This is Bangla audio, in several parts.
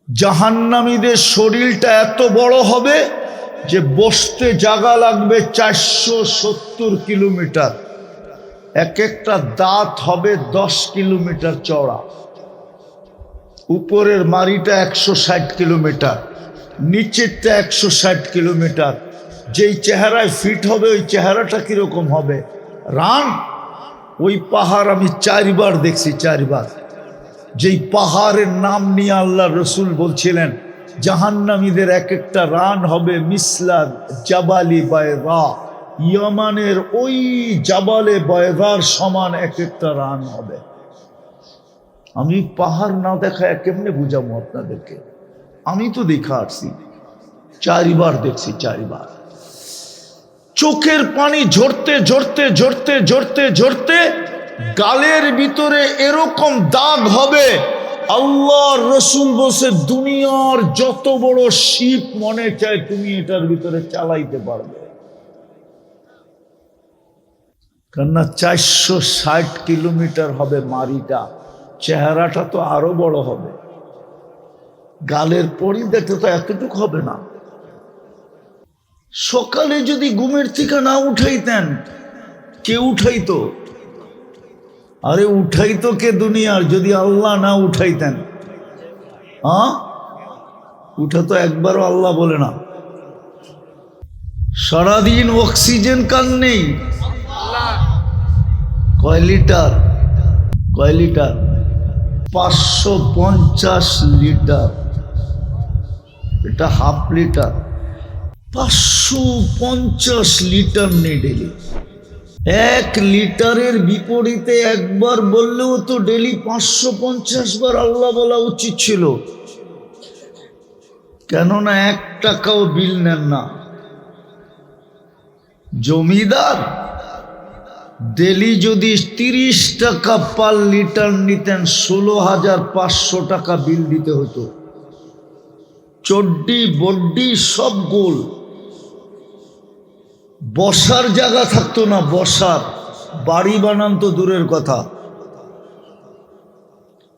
জাহান্নামীদের শরীরটা এত বড় হবে যে বসতে জায়গা লাগবে 470 কিলোমিটার, এক একটা দাঁত হবে 10 কিলোমিটার চওড়া, উপরের মাড়িটা 160 কিলোমিটার, নিচেরটা 160 কিলোমিটার। যেই চেহারায় ফিট হবে ওই চেহারাটা কিরকম হবে? রান ওই পাহাড় আমি 4 বার দেখছি, 4 বার। যেই পাহাড়ের নাম নিয়ে আল্লাহ রসুল বলছিলেন জাহান্নামীদের এক একটা রান হবে মিসলা জাবালি বায়দা, ইয়ামানের ওই জাবালে বায়দার সমান এক একটা রান হবে। আমি পাহাড় না দেখায় কেমনে বুঝাবো আপনাদেরকে? আমি তো দেখা আসছি, 4 বার দেখছি, 4 বার। চোখের পানি ঝরতে ঝরতে ঝরতে ঝরতে ঝরতে গালের ভিতরে এরকম দাগ হবে, আল্লাহর রসুল বলছে দুনিয়ার যত বড় শিপ মনে চায় তুমি এটার ভিতরে চালাইতে পারবে। কেননা 460 কিলোমিটার হবে মারিটা, চেহারাটা তো আরো বড় হবে। গালের পরিধাটা তো এতটুকু হবে না। সকালে যদি ঘুমের থেকে না উঠাইতেন, কে উঠাইতো? আরে উঠাইতো কে দুনিয়ার, যদি আল্লাহ না উঠাইতেন? উঠা তো একবারও আল্লাহ বলে না। সারাদিন অক্সিজেন কান নেই, কয় লিটার? কয় লিটার? 550 লিটার। এটা হাফ লিটার। 550 লিটার নেই ডেলি। 1 লিটারের বিপরীতে একবার বললেও তো ডেলি 550 বার আল্লাহ বলা উচিত ছিল। কেননা 1 টাকাও বিল নেন না। জমিদার ডেলি যদি 30 টাকা পার লিটার নিতেন, 16,500 টাকা বিল দিতে হতো। চড্ডি বড্ডি সব গোল, বসার জায়গা থাকতো না, বসার বাড়ি বানান তো দূরের কথা।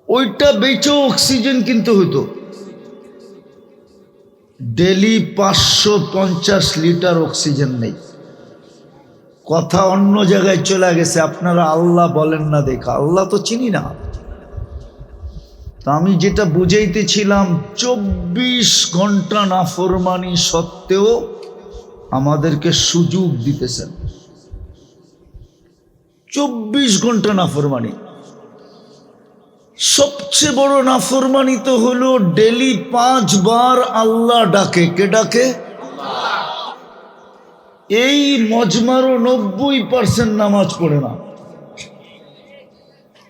ওইটা বেচেও অক্সিজেন কিনতে হতো। ডেলি 550 লিটার অক্সিজেন নেই। কথা অন্য জায়গায় চলে গেছে, আপনারা আল্লাহ বলেন না দেখা। আল্লাহ তো চিনি না। তা আমি যেটা বুঝাইতেছিলাম, 24 ঘন্টা নাফরমানি সত্ত্বেও আমাদেরকে সুযোগ দিতেছেন। 24 ঘন্টা নাফরমানি। সবচেয়ে বড় নাফরমানি তো হলো ডেলি 5 বার আল্লাহ ডাকে। কে ডাকে? এই মজমারও 90% নামাজ পড়ে না।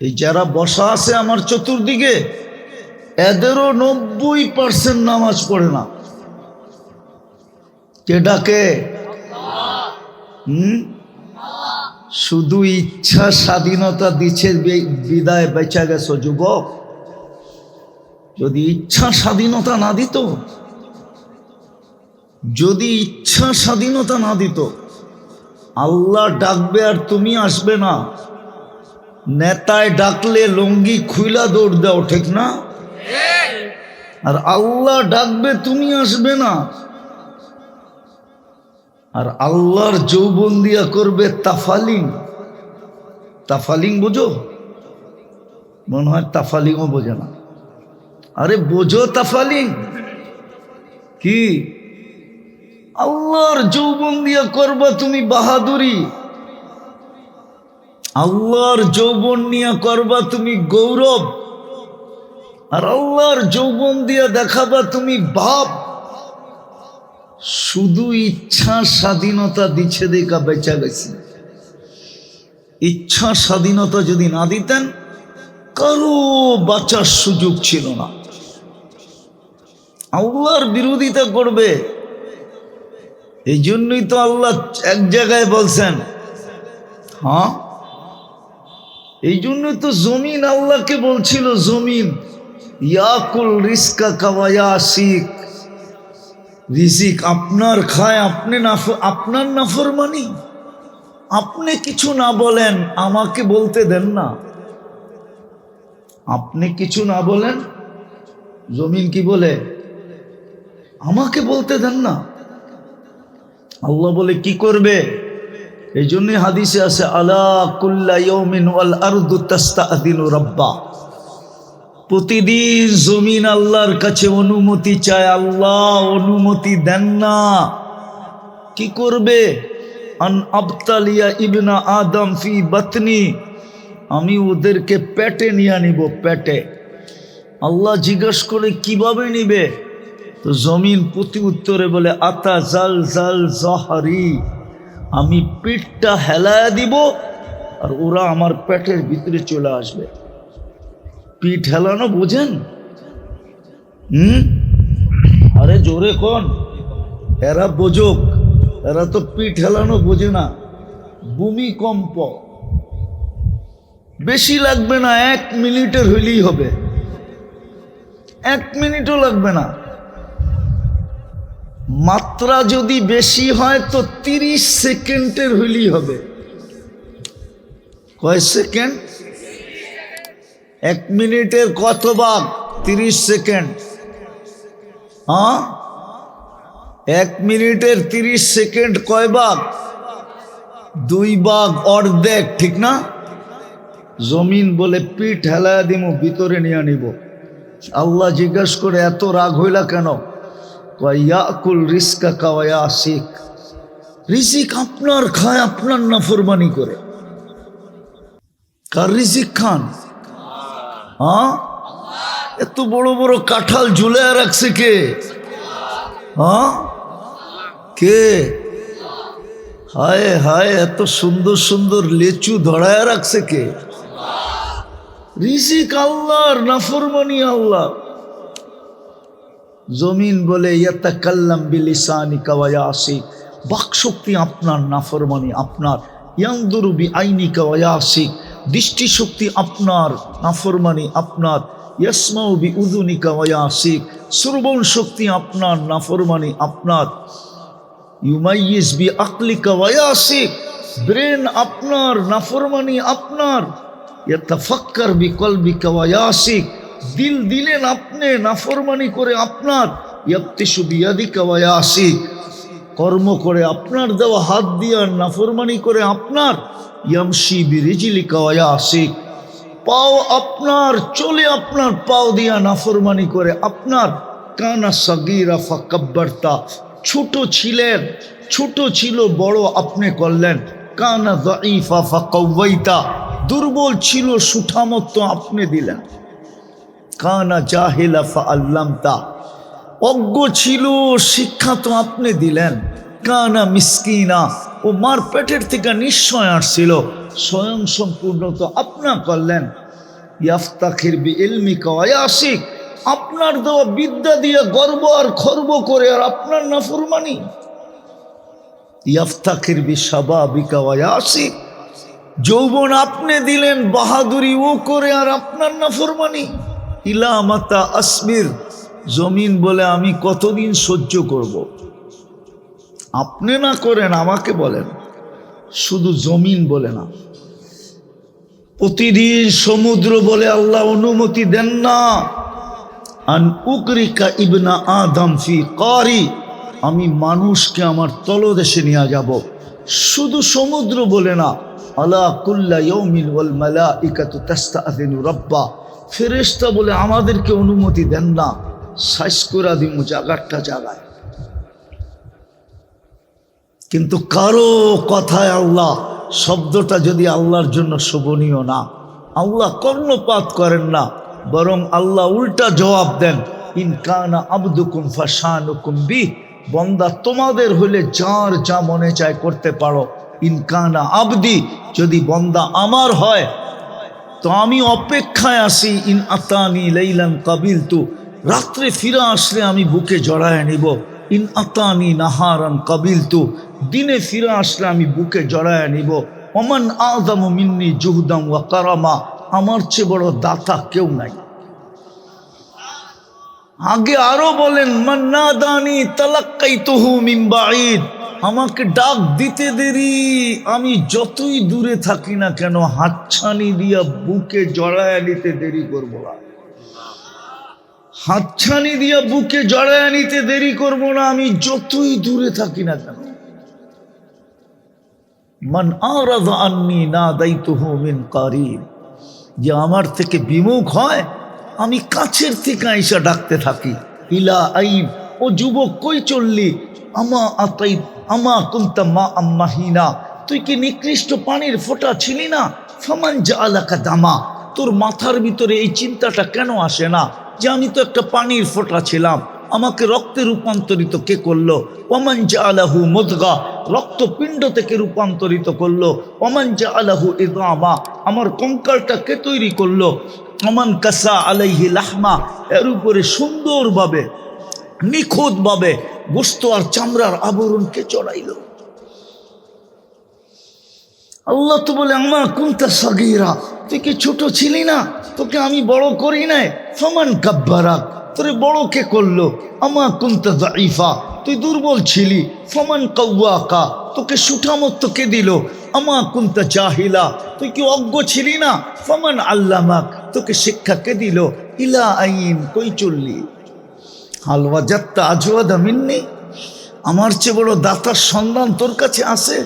এই যারা বসা আছে আমার চতুর্দিকে, এদেরও 90% নামাজ পড়ে না। কে ডাকে? শুধু ইচ্ছা স্বাধীনতা দিচ্ছে বিদায় বেঁচে গেছো যুবক। যদি ইচ্ছা স্বাধীনতা না দিত, যদি ইচ্ছা স্বাধীনতা না দিত, আল্লাহ ডাকবে আর তুমি আসবে না। নেতায় ডাকলে লঙ্গি খুইলা দৌড় দাও, ঠিক না? আর আল্লাহ ডাকবে তুমি আসবে না। আর আল্লাহর যৌবন দিয়া করবে তাফালিং। তাফালিং বোঝো? মনে হয় তাফালিংও বোঝে না। আরে বোঝো তাফালিং কি? আল্লাহর যৌবন দিয়া করবা তুমি বাহাদুরি, আল্লাহর যৌবন নিয়ে করবা তুমি গৌরব, আর আল্লাহর যৌবন দিয়া দেখাবা তুমি ভাব। শুধু ইচ্ছা স্বাধীনতা দিচ্ছে দেখা বেঁচে গেছি। ইচ্ছা স্বাধীনতা যদি না দিতেন, কারো বাঁচার সুযোগ ছিল না। আল্লাহর বিরোধিতা করবে। এই জন্যই তো আল্লাহ এক জায়গায় বলছেন, এই জন্যই তো জমিন আল্লাহকে বলছিল, জমিন ইয়াকুল রিস্কা কাওয়া শিখ, রিজিক আপনার খায়, আপনার নাফরমানি। আপনি কিছু না বলেন, আমাকে বলতে দেন না। আপনি কিছু না বলেন, জমিন কি বলে? আমাকে বলতে দেন না। আল্লাহ বলে কি করবে? এই জন্য হাদিসে আছে, আলা কুল্লা ইয়াউমিন ওয়াল আরদু তাস্তাআযিনু রাব্বা। প্রতিদিন জমিন আল্লাহর কাছে অনুমতি চায়, আল্লাহ অনুমতি দেন না। কি করবে? আন আবতালিয়া ইবনা আদম ফি বাতনি, আমি ওদেরকে পেটে নিয়ে নিব, পেটে। আল্লাহ জিজ্ঞেস করে কিভাবে নিবে? তো জমিন প্রতি উত্তরে বলে, আতা জাল জাল জহরি, আমি পিঠটা হেলায়া দিব আর ওরা আমার পেটের ভিতরে চলে আসবে। পিঠ হেলানো বোঝেন? আরে জোরে কোন, এরা বোঝুক, এরা তো পিঠ হেলানো বোঝে না। ভূমিকম্প বেশি লাগবে না, 1 মিনিটের হইলেই হবে, 1 মিনিটও লাগবে না। মাত্রা যদি বেশি হয় তো 30 সেকেন্ডের হইলেই হবে। কয় সেকেন্ড? 1 মিনিটের কত ভাগ? 30 সেকেন্ড। হ্যাঁ, 1 মিনিটের 30 সেকেন্ড কয় ভাগ? 2 ভাগ, অর্ধেক, ঠিক না? জমিন বলে পিঠ হেলায়া দিব, ভিতরে নিয়ে নিব। আল্লাহ জিজ্ঞাসা করে, এত রাগ হইলা কেন? ইয়াকুল রিজকা কাওয়া আসিক, রিজিক আপনার খায়, আপনার নাফরমানি করে। কার রিজিক খান? হ্যাঁ, এত বড় বড় কাঁঠাল ঝুলায় রাখছে কে? হ্যাঁ, কে? হায় হায়, এত সুন্দর সুন্দর লেচু ধরায় রাখছে কে? রিজিক আল্লাহর, নাফরমানি আল্লাহ। জমিন বলে, ইয়াতাকাল্লাম বিলিসানিকা ওয়া ইয়াসিক, বাকশক্তি আপনার, নাফরমানি আপনার। ইয়ানদুরু বিআইনিকা ওয়া ইয়াসিক, দৃষ্টিশক্তি আপনার, নাফরমানি আপনার। ইয়াসমাউ বিউযুনিকা ওয়া ইয়াসিক, শ্রবণ শক্তি আপনার, নাফরমানি আপনার। ইউমাইয়িজ বিআকলিকা ওয়া ইয়াসিক, ব্রেন আপনার, নাফরমানি আপনার। ইয়াতাফাক্কার বিকলবিকা ওয়া ইয়াসিক, দিল দিলেন আপনি, নাফরমানি করে আপনার। ইয়াবতিশু বিয়াদিকা ওয়া ইয়াসিক, কর্ম করে আপনার দেওয়া হাত দিয়া, নাফরমানি করে আপনার। ইয়ামশি বিরিজলিকা ওয়া ইয়াসিক, পাও আপনার, চলে আপনার পাও দিয়া, নাফরমানি করে আপনার। কানা সাগীরা ফাকাব্বারতা, ছোট ছিলেন, ছোট ছিল, বড় আপনি করলেন। কানা যায়ীফা ফাকাওয়াইতা, দুর্বল ছিল, সুঠামত্ব আপনি দিলেন। কানা জাহিলা ফাআল্লামতা, অজ্ঞ ছিল, শিক্ষা তো আপনি দিলেন। কানা মিসকিনা, ও মার পেটের থেকে নিশ্চয় আসছিল, স্বয়ং সম্পূর্ণ তো আপনা করলেন। ইয়াফতাখির বিইলমিকা ওয়া ইয়াসিক, আপনার দেওয়া বিদ্যা দিয়ে গর্ব আর খর্ব করে, আর আপনার নাফরমানি। ইয়াফতাখির বিশাবাবিকা ওয়া ইয়াসিক, যৌবন আপনি দিলেন, বাহাদুরি ও করে, আর আপনার নাফরমানি। ইলা মাতা আসবির, জমিন বলে আমি কতদিন সহ্য করব? আপনি না করেন, আমাকে বলেন, শুধু জমিন বলে না। প্রতিদিন সমুদ্র বলে, আল্লাহ অনুমতি দেন না। আন উকরিকা ইবনা আদম ফি কারি, আমি মানুষকে আমার তলদেশে নিয়ে যাব। শুধু সমুদ্র বলে না, আলা কুল্লা ইয়াউমিন ওয়াল মালাইকাতু তাস্তাআযিনু রাব্বা, ফেরেশতা বলে আমাদেরকে অনুমতি দেন না, সাইজ করে দিমু জায়গাটা জায়গায়। কিন্তু কারো কথায় আল্লাহ শব্দটা যদি আল্লাহর জন্য শোভনীয় না, আল্লাহ কর্ণপাত করেন না, বরং আল্লাহ উল্টা জবাব দেন, ইন কানা আবদুকুম ফাশানুকুম বি, বন্দা তোমাদের হলে যার যা মনে চায় করতে পারো। ইন কানা আবদি, যদি বন্দা আমার হয় তো আমি অপেক্ষায় আসি। ইন আতানি লাইলান কাবিলতু, রাত্রে ফিরে আসলে আমি বুকে জড়ায় নিব। ইন আতানি নাহারান কাবিলতু, দিনে ফিরে আসলে আমি বুকে জড়ায় নিব। ওমান আযমু মিন্নি জুহদাম ওয়া কারামা, আমার চেয়ে বড় দাতা কেউ নাই। আগে আরো বলেন, মান নাদানি তালাক্কাইতুহু মিন বাঈদ, আমাকে ডাক দিতে দেরি, আমি যতই দূরে থাকি না কেন হাতছানি দিয়া বুকে জড়ায় নিতে দেরি করব না। হাতছানি দিয়া বুকে জড়ায় নিতে দেরি করব না, আমি যতই দূরে থাকি না কেন। মান আরাযা আন্নী নাদাইতুহু মিন কারীব, যে আমার থেকে বিমুখ হয় আমি কাছের থেকে আইসা ডাকতে থাকি। ইলা আইব, ও যুবক কই চললি? আমা আতাইব আমা কুনতা মা আম্মাহিনা, তুই কি নিকৃষ্ট পানির ফোঁটা ছিলি না? ফামান জাআলাকা দামা, তোর মাথার ভিতরে এই চিন্তাটা কেন আসে না যে আমি তো একটা পানির ফোঁটা ছিলাম, আমাকে রক্তে রূপান্তরিত কে করলো? ওমান জাআলাহু মুদগা, রক্তপিণ্ড থেকে রূপান্তরিত করলো। ওমান জাআলাহু ইদামা, আমার কঙ্কালটা কে তৈরি করলো? ওমান কাসা আলাইহি লাহমা, এর উপরে সুন্দরভাবে নিখুঁতভাবে গোশত আর চামড়ার আবরণ কে চড়াইল? আল্লাহ তো বলে আমা কুনতা সাগীরা, তুই কি ছোট ছিলি না? তোকে আমি বড় করি নাই। ফামান কাব্বারাক, তোরে বড় কে করলো? আমা কুনতা যায়ীফা, তুই দুর্বল ছিলি। ফামান কাওয়াকা, তোকে সুঠামত্ব কে দিল? আমা কুনতা জাহিলা, তুই কি অজ্ঞ ছিলি না? ফামান আল্লামাক, তোকে শিক্ষা কে দিল? ইলা আইন, কই চললি? হাল ওয়াজাদতা আজওয়াদা মিন্নি, আমার চেয়ে বড় দাতার সন্ধান তোর কাছে আছে?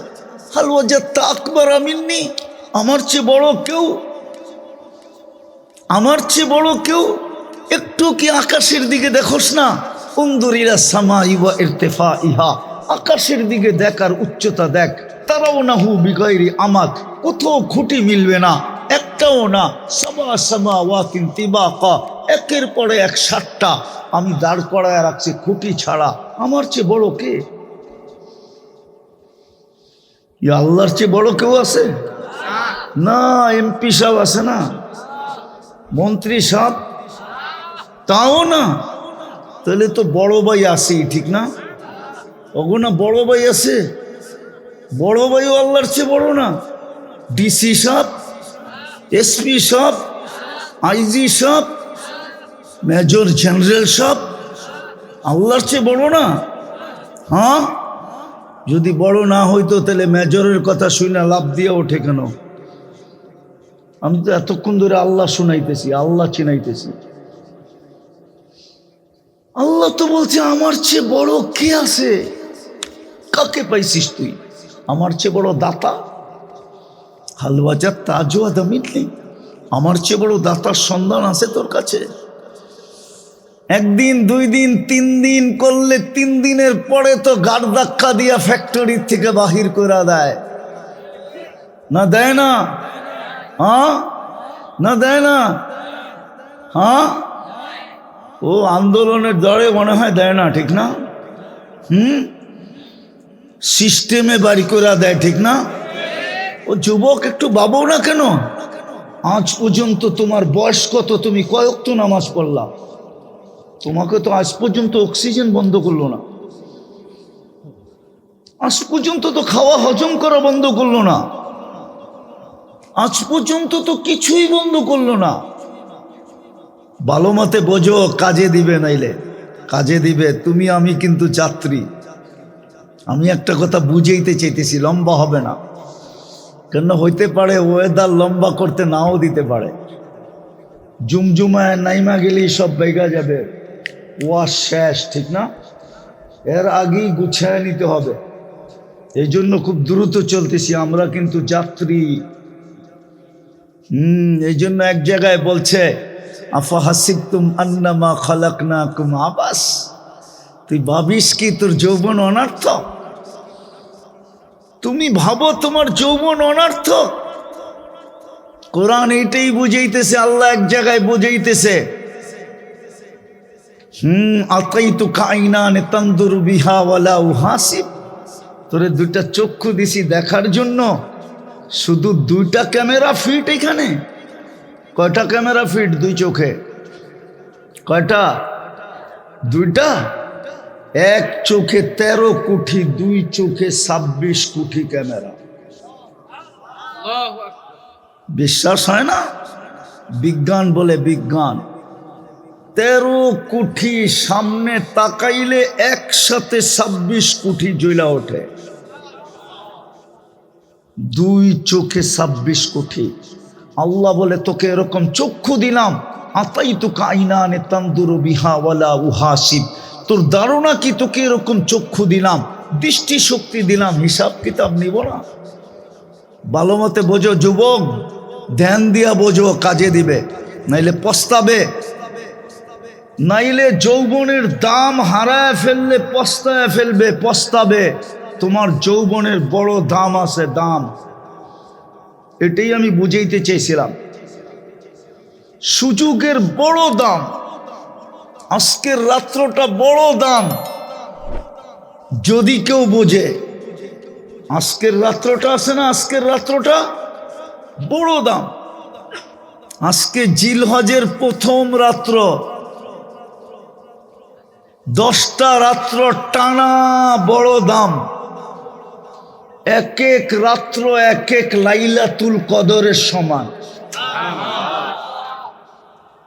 হাল ওয়াজাদতা আকবারা মিন্নি, আমার চেয়ে বড় কেউ? আমার চেয়ে বড় কেউ? একটু কি আকাশের দিকে দেখোস না? উনদুর ইলা সামাই ওয়া ইরতিফাইহা, আকাশের দিকে দেখ আর উচ্চতা দেখ। তারাউনাহু বিগাইরি আমাক, কোথাও খুঁটি মিলবে না, একটাও না। সাবা সামাওয়াতিন তিবাকা, একের পরে এক 7টা আমি দাঁড় করায় রাখছি খুঁটি ছাড়া। আমার চেয়ে বড় কে? আল্লাহর চেয়ে বড় কেউ আছে? না। এমপি সাহেব আছে না, মন্ত্রী সাহেব, তাও না। তাহলে তো বড় ভাই আসেই, ঠিক না? ওগো না, বড় ভাই আছে, বড় ভাইও আল্লাহর চেয়ে বড় না? ডিসি সাহেব, এসপি সাহেব, আইজি সাহেব, মেজর জেনারেল সাহেব আল্লাহর চেয়ে বড় না? হ্যাঁ, যদি বড় না হইতো তাহলে মেজরের কথা শুনে লাভ দিয়ে ওঠে কেন? আমি তো এতক্ষণ ধরে আল্লাহ শুনাইতেছি, আল্লাহ চিনাইতেছি। আল্লাহ তো বলছে আমার চেয়ে বড় কে আছে? কাকে পাইছিস তুই? আমার চেয়ে বড় দাতা? হাল ওয়াজাদতা আজওয়াদা মিন্নি, আমার চেয়ে বড় দাতার সন্ধান আছে তোর কাছে? একদিন, 2 দিন, 3 দিন করলে 3 দিনের পরে তো গাড় ধাক্কা দিয়া ফ্যাক্টরি থেকে বাহির করে দেয় না? দেয় না? হ্যাঁ, না দেয় না? হ্যাঁ, ও আন্দোলনের দরে মনে হয় দেয় না, ঠিক না? সিস্টেমে বাড়ি করে দেয়, ঠিক না? ও যুবক, একটু ভাবো না কেন? আজ পর্যন্ত তোমার বয়স কত? তুমি কয় ওয়াক্ত নামাজ পড়লা? তোমাকে তো আজ পর্যন্ত অক্সিজেন বন্ধ করলো না, আজ পর্যন্ত তো খাওয়া হজম করা বন্ধ করলো না, আজ পর্যন্ত তো কিছুই বন্ধ করলো না। ভালো মতে বোঝো, কাজে দিবে, নাইলে কাজে দিবে। তুমি আমি কিন্তু যাত্রী। আমি একটা কথা বুঝাইতে চাইতেছি, লম্বা হবে না কেন? হইতে পারে ওয়েদার লম্বা করতে নাও দিতে পারে। জুমজুমায় নাইমা গেলেই সব বেগা যাবে, ওয়া শেষ, ঠিক না? এর আগেই গুছায় নিতে হবে। এই জন্য খুব দ্রুত চলতেছি, আমরা কিন্তু যাত্রী। এই জন্য এক জায়গায় বলছে আফা হাসিবতুম আন্নামা খালাকনাকুম আবাস, তুই ভাবিস কি তোর যৌবন অনর্থ? তুমি ভাবো তোমার যৌবন অনর্থ? কোরআন এইটাই বুঝাইতেছে। আল্লাহ এক জায়গায় বুঝাইতেছে, আতাইতুকা আইনান তানদুরু বিহা ওয়ালা উহাসিব, তোরে 2টা চক্ষু দিছি দেখার জন্য, শুধু 2টা ক্যামেরা ফিট। এখানে কয়টা ক্যামেরা ফিট 2 চোখে? কয়টা? 2টা। এক চোখে 13 কোটি, 2 চোখে 26 কোটি ক্যামেরা। বিশ্বাস হয় না? বিজ্ঞান বলে, বিজ্ঞান 13 কোটি সামনে তাকাইলে একসাথে 26 কোটি জ্বলা ওঠে। 2 চোখে 26 কোটি। আল্লাহ বলে তোকে এরকম চক্ষু দিলাম, আতাইতুকা আইনানে তানদুরু বিহা ওয়ালা উহাসিব, তোর ধারণা কি তোকে এরকম চক্ষু দিলাম, দৃষ্টি শক্তি দিলাম, হিসাব কিতাব নিব না? ভালো মতে বোঝো যুবক, ধ্যান দিয়া বোঝো, কাজে দিবে, নাইলে পস্তাবে। নাইলে যৌবনের দাম হারায় ফেললে পস্তায় ফেলবে, পস্তাবে। তোমার যৌবনের বড় দাম আছে, দাম। এটাই আমি বুঝাইতে চেয়েছিলাম। সুযোগের বড় দাম, আজকের রাত্রটা বড় দাম। যদি কেউ বোঝে, আজকের রাত্রটা আছে না, আজকের রাত্রটা বড় দাম। আজকে জিলহজের প্রথম রাত্র, 10টা রাত্র টানা বড় দাম। এক এক রাত্র এক এক লাইলাতুল কদরের সমান।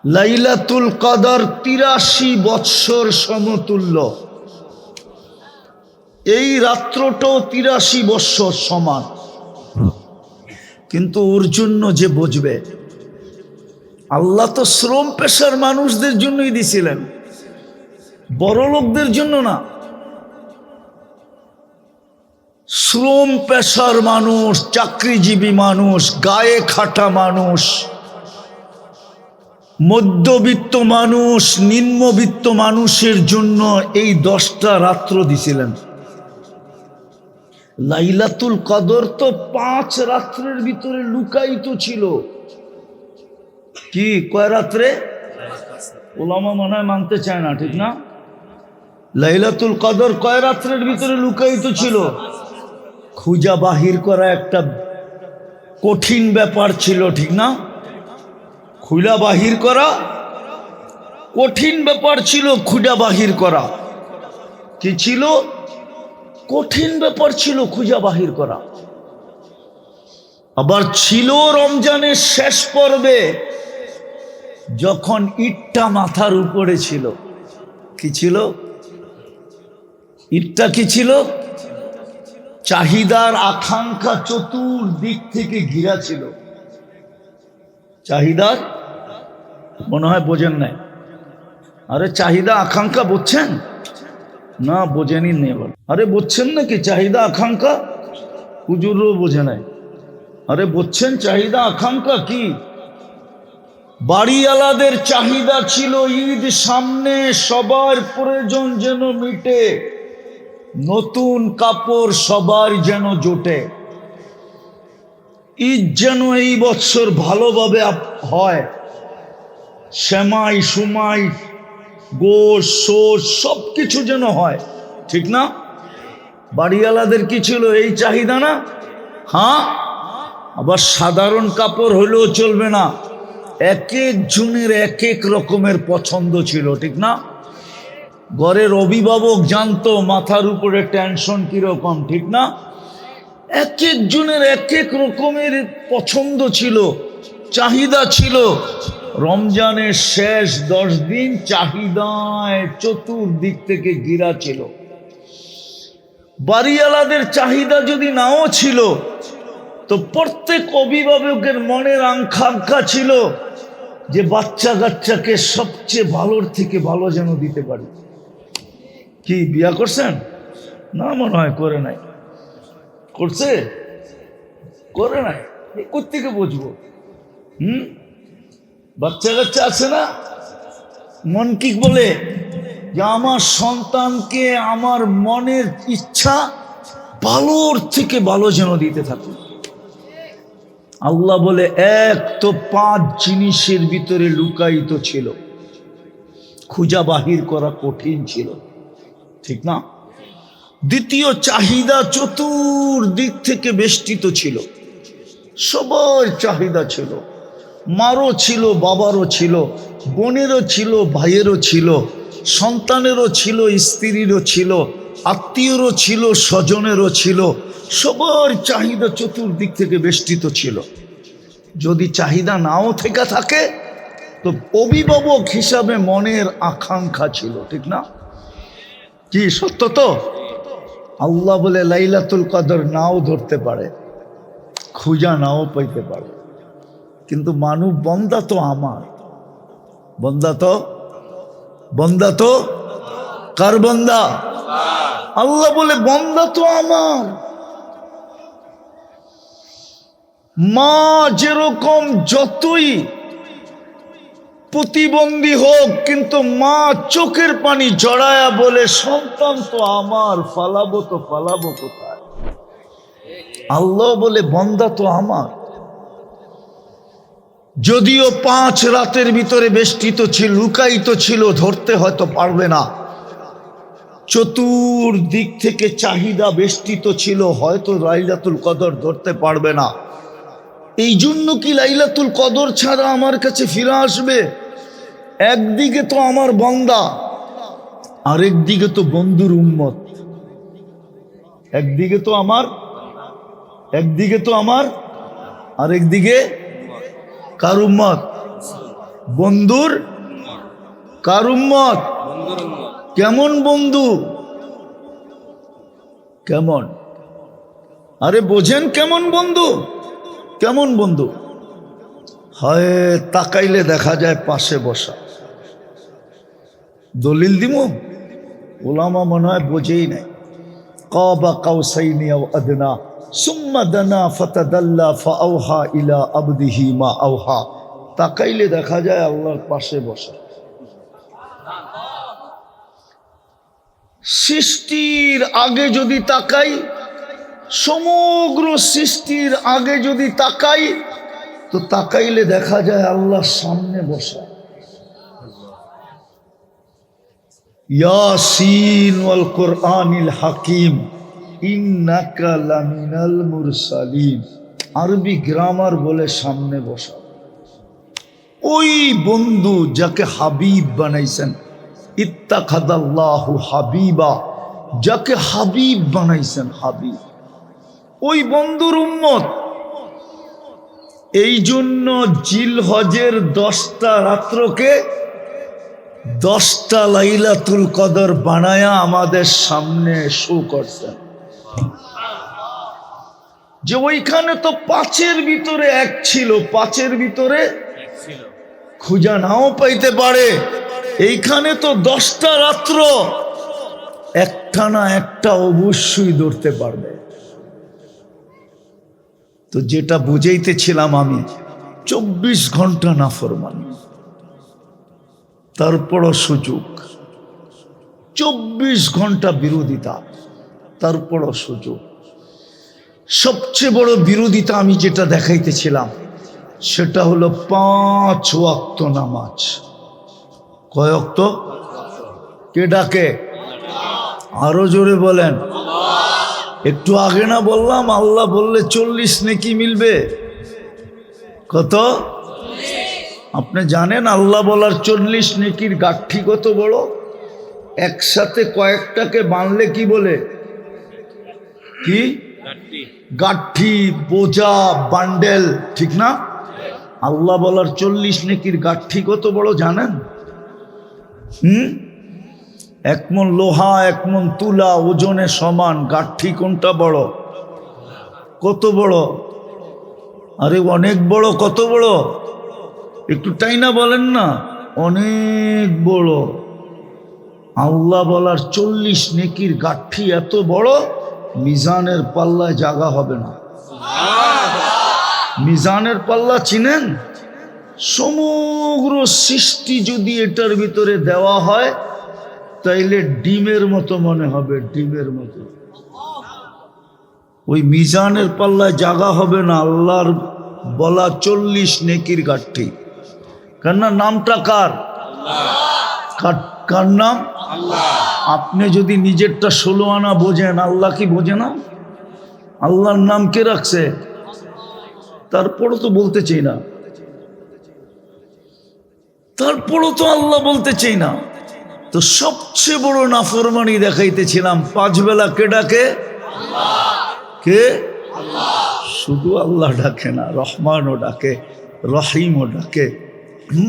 লাইলাতুল কদর 83 বৎসর সমতুল্য। এই রাত্রটাও 83 বৎসর সমান। কিন্তু ওর জন্য যে বুঝবে, আল্লাহ তো শ্রম পেশার মানুষদের জন্যই দিছিলেন, বড় লোকদের জন্য না। শ্রম পেশার মানুষ, চাকরিজীবী মানুষ, গায়ে খাটা মানুষ, মধ্যবিত্ত মানুষ, নিম্নবিত্ত মানুষের জন্য এই 10টা রাত্র দিছিলেন। লাইলাতুল কদর তো 5 রাত্রের ভিতরে লুকায়িত ছিল। কি কয় রাত্রে? ওলামা মনে হয় মানতে চায় না, ঠিক না? লাইলাতুল কদর কয় রাত্রের ভিতরে লুকায়িত ছিল? খুঁজা বাহির করা একটা কঠিন ব্যাপার ছিল, ঠিক না? খুঁজা বাহির করা কঠিন ব্যাপার ছিল। খুঁজা বাহির করা কি ছিল? কঠিন ব্যাপার ছিল খুঁজা বাহির করা। আবার ছিল রমজানের শেষ পর্বে, যখন ইটটা মাথার উপরে ছিল। কি ছিল? ইটটা কি ছিল? চাহিদার আকাঙ্ক্ষা চতুর্দিক থেকে ঘিরা ছিল। চাহিদার, মনে হয় বোঝেন নাই। আরে চাহিদা আকাঙ্ক্ষা বুঝছেন না? বোঝেনি নেই। আরে বুঝছেন নাকি চাহিদা আকাঙ্ক্ষা? হুজুরও বোঝে নাই। আরে বুঝছেন চাহিদা আকাঙ্ক্ষা কি? বাড়িওয়ালাদের চাহিদা ছিল ঈদ সামনে, সবার প্রয়োজন যেন মিটে, নতুন কাপড় সবার যেন জোটে, ঈদ যেন এই বছর ভালোভাবে হয়, সেমাই সুমাই গোশ সোস সব কিছু যেন হয়, ঠিক না? বাড়িওয়ালাদের কি ছিল? এই চাহিদা না? হ্যাঁ। আবার সাধারণ কাপড় হলেও চলবে না, এক এক জনের এক এক রকমের পছন্দ ছিল, ঠিক না? ঘরের অভিভাবক জানতো মাথার উপরে টেনশন কিরকম, ঠিক না? এক এক জনের এক এক রকমের পছন্দ ছিল, চাহিদা ছিল। রমজানের শেষ 10 দিন চাহিদায় চতুর্দিক থেকে ঘিরা ছিল। বাড়িওয়ালাদের চাহিদা যদি নাও ছিল, তো প্রত্যেক অভিভাবকের মনের আকাঙ্ক্ষা ছিল যে বাচ্চা কাচ্চাকে সবচেয়ে ভালোর থেকে ভালো যেন দিতে পারি। কি বিয়া করছেন? না, মনে হয় করে নাই। করছে? করে নাই। কোত্থেকে বুঝবো? বাচ্চা কাচ্চা আছে না, মন কি বলে যে আমার সন্তানকে আমার মনের ইচ্ছা ভালোর থেকে ভালো যেন দিতে থাকুন। আল্লাহ বলে এক তো 5 জিনিসের ভিতরে লুকায়িত ছিল, খুঁজা বাহির করা কঠিন ছিল, ঠিক না? দ্বিতীয়, চাহিদা চতুর্দিক থেকে বেষ্টিত ছিল, সবার চাহিদা ছিল। মারও ছিল, বাবারও ছিল, বোনেরও ছিল, ভাইয়েরও ছিল, সন্তানেরও ছিল, স্ত্রীরও ছিল, আত্মীয়রও ছিল, স্বজনেরও ছিল। সবার চাহিদা চতুর্দিক থেকে বেষ্টিত ছিল। যদি চাহিদা নাও থেকে থাকে, তো অভিভাবক হিসাবে মনের আকাঙ্ক্ষা ছিল, ঠিক না? কি সত্য তো? আল্লাহ বলে লাইলাতুল কদর নাও ধরতে পারে, খুঁজা নাও পাইতে পারে, কিন্তু মানব বন্দা তো আমার, বন্দা তো কার বন্দা? আল্লাহ বলে বন্দা তো আমার। মা যেরকম যতই প্রতিবন্ধী হোক, কিন্তু মা চোখের পানি জড়ায়া বলে সন্তান তো আমার, ফালাবো তো ফালাবো কোথায়? আল্লাহ বলে বন্দা তো আমার। যদিও 5 রাতের ভিতরে বেষ্টিত ছিল, লুকায়িত ছিল, ধরতে হয়তো পারবে না। চতুর্দিক থেকে চাহিদা বেষ্টিত ছিল, হয়তো লাইলাতুল কদর ধরতে পারবে না। এই জন্য কি লাইলাতুল কদর ছাড়া আমার কাছে ফিরে আসবে? একদিকে তো আমার বান্দা, আরেকদিকে তো বন্ধুর উম্মত। একদিকে তো আমার আরেকদিকে কার উম্মত? বন্ধুর। কার উম্মত? কেমন বন্ধু? কেমন? আরে বোঝেন কেমন বন্ধু? কেমন বন্ধু? হয় তাকাইলে দেখা যায় পাশে বসা। দলিল দিমু, ওলামা মনে হয় বোঝেই নাই। কাবা কাউসাইনি আও আদনা সুম্মা দানা ফাতাদাল্লা ফাআওহা ইলা আবদিহি মা আওহা। তাকাইলে দেখা যায় আল্লাহর পাশে বসা। সৃষ্টির আগে যদি তাকাই, সমগ্র সৃষ্টির আগে যদি তাকাই, তো তাকাইলে দেখা যায় আল্লাহর সামনে বসা। ইয়াসিন ওয়াল কুরআনিল হাকিম ইন্নাকা লামিনাল মুরসালিন। আরবি গ্রামার বলে সামনে বসা। ওই বন্ধু যাকে হাবিব বানাইছেন, ইত্তাখাদাল্লাহু হাবিবা, যাকে হাবিব বানাইছেন, হাবিব, ওই বন্ধুর উম্মত। এই জন্য জিলহজের 10টা রাত্রকে 10টা লাইলাতুল কদর বানায়া আমাদের সামনে শো করছেন। যে ওইখানে তো 5-এর ভিতরে 1 ছিল, 5-এর ভিতরে খুঁজা নাও পাইতে পারে। এইখানে তো 10টা রাত্র, একটা না একটা অবশ্যই ধরতে পারবে। তো যেটা বুঝাইতেছিলাম আমি, 24 ঘন্টা নাফরমানি, তারপরও সুযোগ। 24 ঘন্টা বিরোধিতা, তারপরও সুযোগ। সবচেয়ে বড় বিরোধিতা আমি যেটা দেখাইতেছিলাম, সেটা হলো 5 ওয়াক্ত নামাজ। কয় ওয়াক্ত? কে ডাকে? আরো জোরে বলেন। একটু আগে না বললাম আল্লাহ বললে 40 নেকি মিলবে? কত? আপনি জানেন আল্লাহ বলার 40 নেকির গাঠি কত বড়? একসাথে কয়েকটাকে বানলে কি বলে? কি গাঠি, বোঝা, বান্ডেল, ঠিক না? আল্লাহ বলার 40 নেকির গাঠি কত বড় জানেন? 1 মণ লোহা 1 মণ তুলা ওজনে সমান। গাঠি কোনটা বড়? কত বড়? আরে অনেক বড়। কত বড়? একটু তাই না বলেন না? অনেক বড়। আল্লাহ বলার 40 নেকির গাঠি এত বড়, মিজানের পাল্লায় জায়গা হবে না। মিজানের পাল্লা চিনেন? সমগ্র সৃষ্টি যদি এটার ভিতরে দেওয়া হয়, তাইলে ডিমের মতো মনে হবে, ডিমের মতো। ওই মিজানের পাল্লায় জায়গা হবে না আল্লাহর বলা 40 নেকির গাঠি। কার নামটা? কার? কার নাম? আপনি যদি নিজেরটা 16 আনা বোঝেন, আল্লাহ কি বোঝে না? আল্লাহর নাম কে রাখছে? তারপরও তো বলতে চাই না, তারপরও তো আল্লাহ বলতে চাই না। তো সবচেয়ে বড় নাফরমানি দেখাইতেছিলাম। 5 বেলা কে ডাকে? কে? শুধু আল্লাহ ডাকে না, রহমানও ডাকে, রহিমও ডাকে,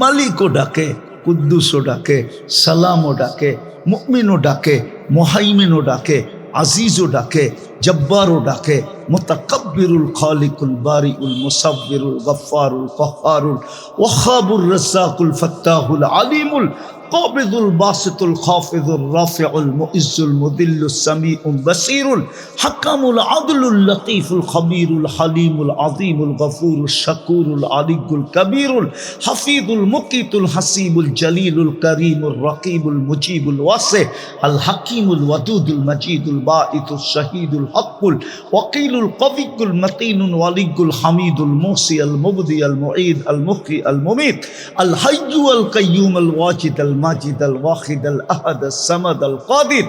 মালিকও ডাকে, কুদ্দুসও ডাকে, সালামও ডাকে, মুমিনও ডাকে, মুহাইমিনও ডাকে, আজিজও ডাকে, জব্বারও ডাকে, মুতাকাব্বিরুল খালিকুল বারিউল মুসাব্বিরুল গফফারুল কহ্হারুল ওয়াহাবুর রাজ্জাকুল ফাত্তাহুল আলিমুল قابض الباسط الخافض الرافع المؤز المذل السميع البصير الحكم العدل اللطيف الخبير الحليم العظيم الغفور الشكور العلي الكبير الحفيظ المقيت الحسيب الجليل الكريم الرقيب المجيب الواسع الحكيم الودود المجيد الباعث الشهيد الحق الوكيل القوي المتين الولي الحميد الموصي المبدي المعيد المحيي المميت الحي القيوم الواجد الماجد الواحد الأحد الصمد القادر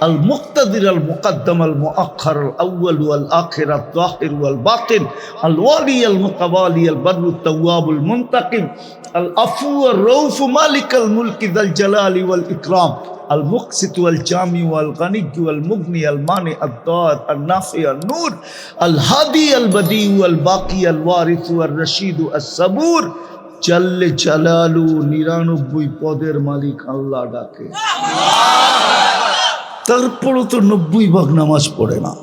المقتدر المقدم المؤخر الأول والآخر الظاهر والباطن الوالي المتوالي البر التواب المنتقم العفو الرؤوف مالك الملك ذا الجلال والإكرام المقسط والجامع والغني والمغني المانع الضار النافع النور الهادي البديع والباقي الوارث والرشيد الصبور জাল্লে জালালু 99 পদের মালিক আল্লাহ ডাকে, তারপরও তো 90 ভাগ নামাজ পড়ে না,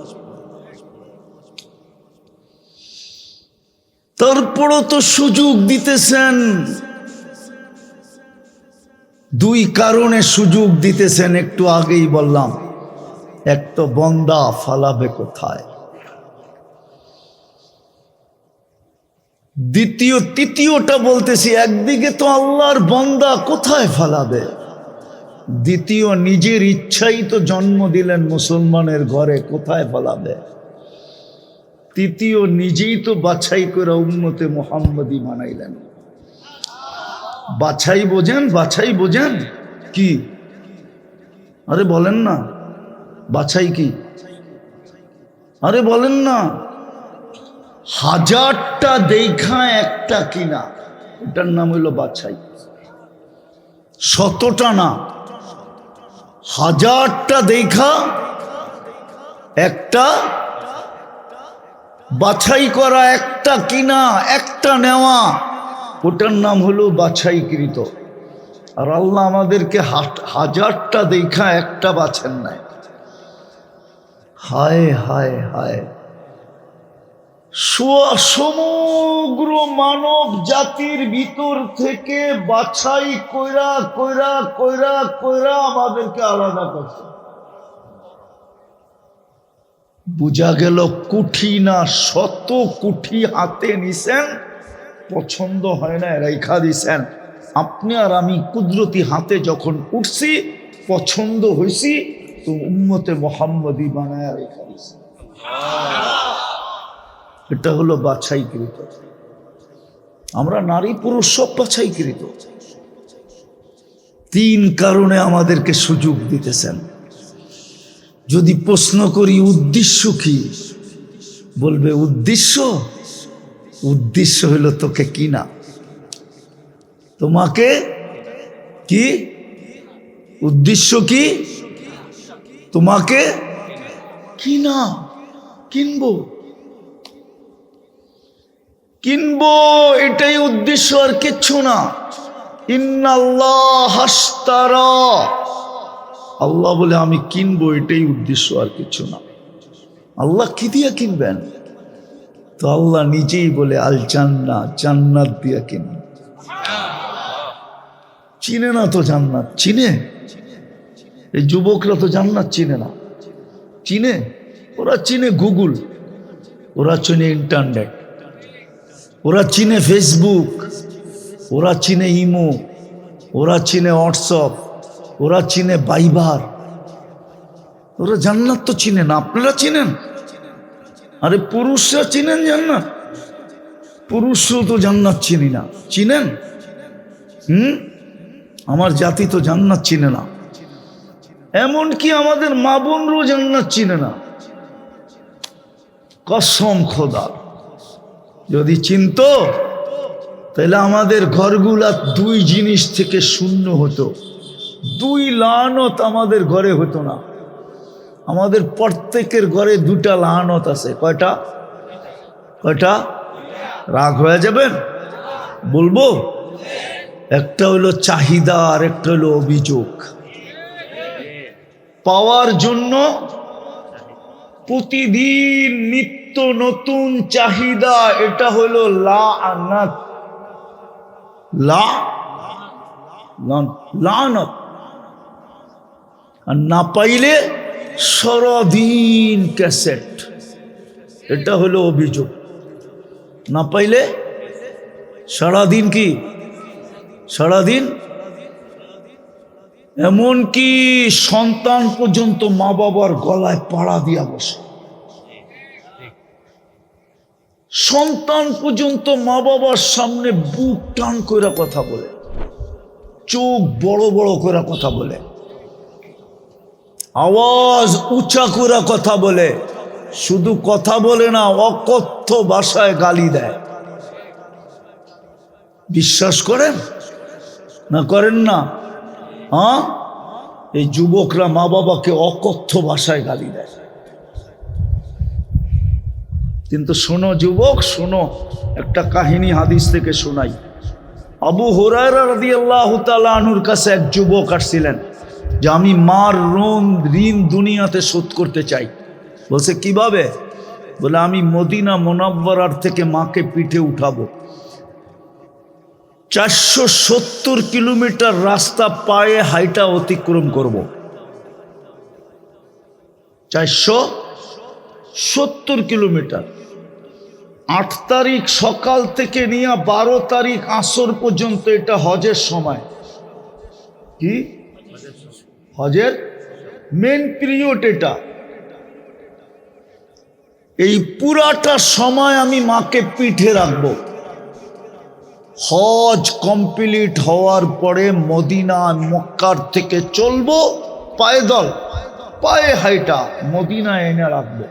তারপরও তো সুযোগ দিতেছেন। দুই কারণে সুযোগ দিতেছেন, একটু আগেই বললাম। এক তো বন্দা ফালাবে কোথায়, তৃতীয়টা বলতেছি, একদিকে তো আল্লাহর বান্দা কোথায় ফালাবে, দ্বিতীয় নিজের ইচ্ছাই তো জন্ম দিলেন মুসলমানের ঘরে, কোথায় ফালাবে, তৃতীয় নিজেই তো বাছাই করে উম্মতে মুহাম্মদী বানাইলেন। বাছাই বোঝেন, বাছাই বোঝেন কি? আরে বলেন না, বাছাই কি? আরে বলেন না। হাজারটা দেখা একটা কিনা, এটার নাম হইল বাছাই। শতটা না, হাজারটা দেখা একটা বাছাই করা, একটা কিনা, একটা নেওয়া, ওটার নাম হলো বাছাইকৃত। আর আল্লাহ আমাদেরকে হাজারটা দেখা একটা বাছেন নাই। হায় হায় হায়, সমগ্র মানব জাতির ভিতর থেকে বাছাই কইরা কইরা কইরা কইরা আমাদেরকে আলাদা করছে। বুঝা গেল কুঠি না, শত কুঠি হাতে নিছেন, পছন্দ হয় না রেখা দিছেন। আপনি আর আমি কুদরতি হাতে যখন উঠছি, পছন্দ হয়েছি, তো উম্মতে মুহাম্মদী বানায়া রেখা দিছে। এটা হলো বাছাইকৃত। আমরা নারী পুরুষ সব বাছাইকৃত। তিন কারণে আমাদেরকে সুযোগ দিতেছেন। যদি প্রশ্ন করি উদ্দেশ্য কি, বলবে উদ্দেশ্য হলো তোকে কিনা, তোমাকে কি উদ্দেশ্য কি, তোমাকে কিনা, কিনবো, এটাই উদ্দেশ্য, আর কিচ্ছু না। ইন্নাল্লাহ হাশতারা, আল্লাহ বলে আমি কিনবো, এটাই উদ্দেশ্য, আর কিছু না। আল্লাহ কি দিয়ে কিনবেন? তো আল্লাহ নিজেই বলে আল জান্নাত, জান্নাত দিয়ে কিনবেন। চিনে না তো জান্নাত, চিনে? এই যুবকরা তো জান্নাত চিনে না। চিনে? ওরা চিনে গুগল, ওরা চিনে ইন্টারনেট, ওরা চিনে ফেসবুক, ওরা চিনে ইমো, ওরা চিনে হোয়াটসঅ্যাপ, ওরা চিনে বাইবার। ওরা জান্নাত তো চিনে না, আপনারা চিনেন? আরে পুরুষরা চিনেন জান্নাত? পুরুষও তো জান্নাত চিনি না, চিনেন? আমার জাতি তো জান্নাত চিনে না, এমনকি আমাদের মা বোনরাও জান্নাত চিনে না। কসম খোদা, যদি চিনতো তাহলে আমাদের ঘরগুলা দুই জিনিস থেকে শূন্য হতো। দুই লানত আমাদের ঘরে হতো না। আমাদের প্রত্যেকের ঘরে দুটা লানত আছে। কয়টা? কয়টা? রাগ হয়ে যাবেন বলবো? একটা হলো চাহিদা, আর একটা হলো অভিযোগ। পাওয়ার জন্য প্রতিদিন নিত্য নতুন চাহিদা, এটা হলো লাআনাত। লাআনাত। আর না পাইলে সারাদিন ক্যাসেট, এটা হলো অভিযোগ। না পাইলে সারাদিন কি? সারাদিন। এমনকি সন্তান পর্যন্ত মা বাবার গলায় পাড়া দিয়া বসে। সন্তান পর্যন্ত মা বাবার সামনে বুক টান করে কথা বলে, চোখ বড় বড় করে কথা বলে, আওয়াজ উঁচা করে কথা বলে। শুধু কথা বলে না, অকথ্য ভাষায় গালি দেয়। বিশ্বাস করেন না করেন না? হ্যাঁ, এই যুবকরা মা বাবাকে অকথ্য ভাষায় গালি দেয়। কিন্তু শোনো যুবক, শোনো, একটা কাহিনী হাদিস থেকে শোনাই। আবু হুরায়রা রাদিয়াল্লাহু তাআলা আনহুর কাছে এক যুবক আসছিলেন যে আমি মার ঋণ দুনিয়াতে শোধ করতে চাই। বলছে কিভাবে? বলে আমি মদিনা মুনাওয়ারার থেকে মাকে পিঠে উঠাবো। 470 কিলোমিটার রাস্তা পায়ে হাইটা অতিক্রম করব। 470 কিলোমিটার। 8 তারিখ সকাল থেকে নিয়ে 12 তারিখ আসর পর্যন্ত এটা হজের সময়। কি হজের মেন পিরিয়ড এটা। এই পুরাটা সময় আমি মাকে পিঠে রাখবো। হজ কমপ্লিট হওয়ার পরে মদিনা মক্কার থেকে চলবো পায়দল, পায়ে হাইটা মদিনা এনে রাখবো।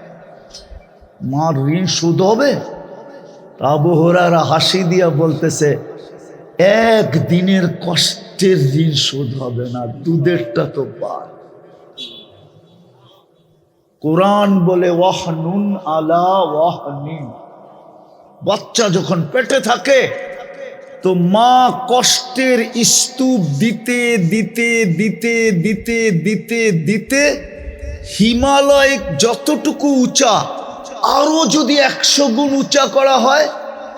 মার ঋণ শোধ হবে? আবু হুরায়রা হাসি দিয়া বলতেছে, একদিনের কষ্টের ঋণ শোধ হবে না, দুধেরটা তো পার। কোরআন বলে ওয়াহনুন আলা ওয়াহনিন। বাচ্চা যখন পেটে থাকে তো মা কষ্টের স্তূপ দিতে দিতে দিতে দিতে দিতে দিতে হিমালয় যতটুকু উঁচা, আরো যদি 100 গুণ উঁচা করা হয়,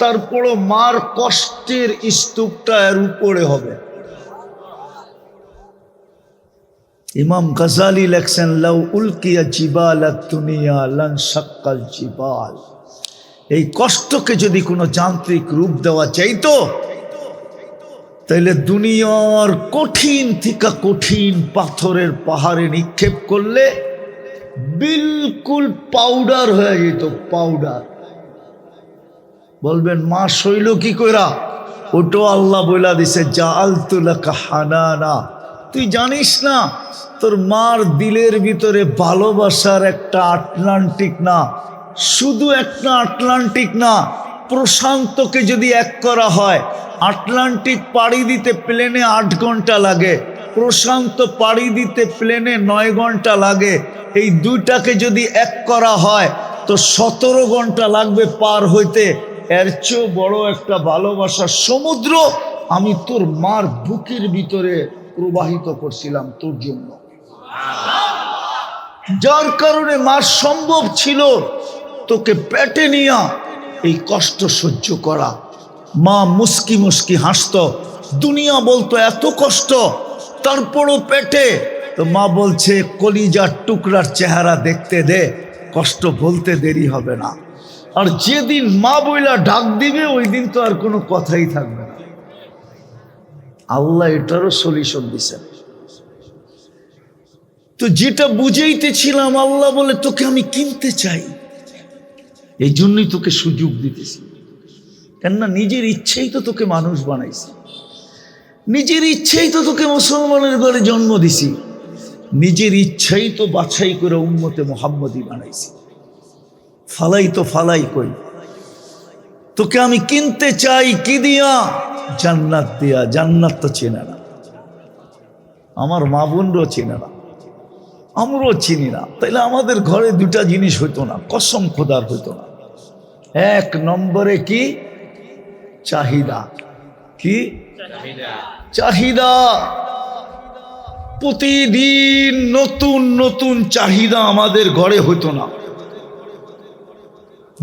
তারপরও মার কষ্টের স্তূপটা এর উপরে হবে। ইমাম গাজালি লেখছেন, লাউ উলকিয়া জিবালাত দুনিয়া লান শাক্কাল জিবাল। এই কষ্টকে যদি কোনো যান্ত্রিক রূপ দেওয়া চাইতো, তাইলে দুনিয়ার কঠিন থেকে কঠিন পাথরের পাহাড়ে নিক্ষেপ করলে বিলকুল পাউডার হয়ে যেত, পাউডার। বলবেন মা শৈল কি কইরা? ওটো আল্লাহ বইলা দিছে, জাআলতু লাকা হানানা। তুই জানিস না তোর মার দিলের ভিতরে ভালোবাসার একটা আটলান্টিক না, শুধু একটা আটলান্টিক না, প্রশান্তকে যদি এক করা হয়, আটলান্টিক পাড়ি দিতে প্লেনে 8 ঘন্টা লাগে, প্রশান্ত পাড়ি দিতে প্লেনে 9 ঘন্টা লাগে। এই দুইটাকে যদি এক করা হয় তো 17 ঘন্টা লাগবে পার হইতে। এর চেয়েও বড় একটা ভালোবাসার সমুদ্র আমি তোর মার বুকের ভিতরে প্রবাহিত করছিলাম তোর জন্য, যার কারণে মার সম্ভব ছিল তোকে পেটে নিয়া এই কষ্ট সহ্য করা। মা মুস্কি মুস্কি হাসত, দুনিয়া বলতো এত কষ্ট, তারপরও পেটে। তো মা বলছে কলিজার টুকরার চেহারা দেখতে দে, কষ্ট বলতে দেরি হবে না। আর যেদিন মা বইলা ডাক দিবে ওই দিন তো আর কোনো কথাই থাকবে না। আল্লাহ এটারও সলিউশন দিছেন। তো যেটা বুঝাইতেছিলাম, আল্লাহ বলে তোকে আমি কিনতে চাই, এই জন্যই তোকে সুযোগ দিতেছি। কেননা নিজের ইচ্ছেই তো তোকে মানুষ বানাইছি, নিজের ইচ্ছেই তো তোকে মুসলমানের ঘরে জন্ম দিছি, নিজের ইচ্ছাই তো বাছাই করে উম্মতে মুহাম্মদী বানাইছি। ফালাই তো ফালাই কই, তোকে আমি কিনতে চাই কি দিয়া? জান্নাত দিয়া। জান্নাত তো চেনে না, আমার মা বোনরাও চেনে না, আমরাও চিনি না। তাইলে আমাদের ঘরে দুটা জিনিস হইতো না, কসম খোদার হইতো না। 1 নম্বরে কি? চাহিদা। কি চাহিদা? প্রতিদিন নতুন নতুন চাহিদা আমাদের ঘরে হইতো না।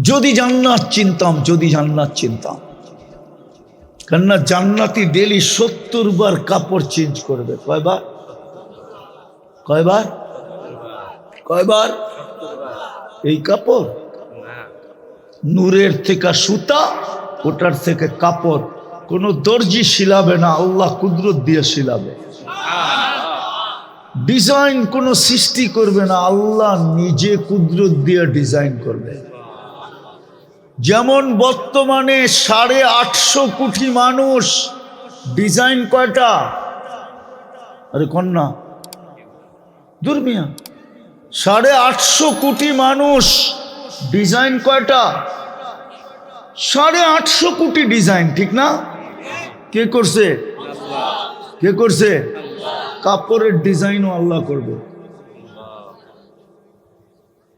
যদি জান্নাত চিনতাম, যদি জান্নাত চিনতাম। কেননা জান্নাতি ডেলি 70 বার কাপড় চেঞ্জ করবে। কয়বার? কয়বার? কয়বার? এই কাপড় নূরের থেকে সুতা, ওটার থেকে কাপড়। কোন দর্জি শিলাবে না, আল্লাহ কুদরত দিয়ে শিলাবে। ডিজাইন কোন সৃষ্টি করবে না, আল্লাহ নিজে কুদরত দিয়ে ডিজাইন করবে। যেমন বর্তমানে 850 কোটি মানুষ, ডিজাইন কয়টা? আরে কন্যা দুর্মিয়া, 850 কোটি মানুষ, ডিজাইন কয়টা? 850 কোটি ডিজাইন, ঠিক না? কে করছে? কে করছে? কাপড়ের ডিজাইনও আল্লাহ করবে।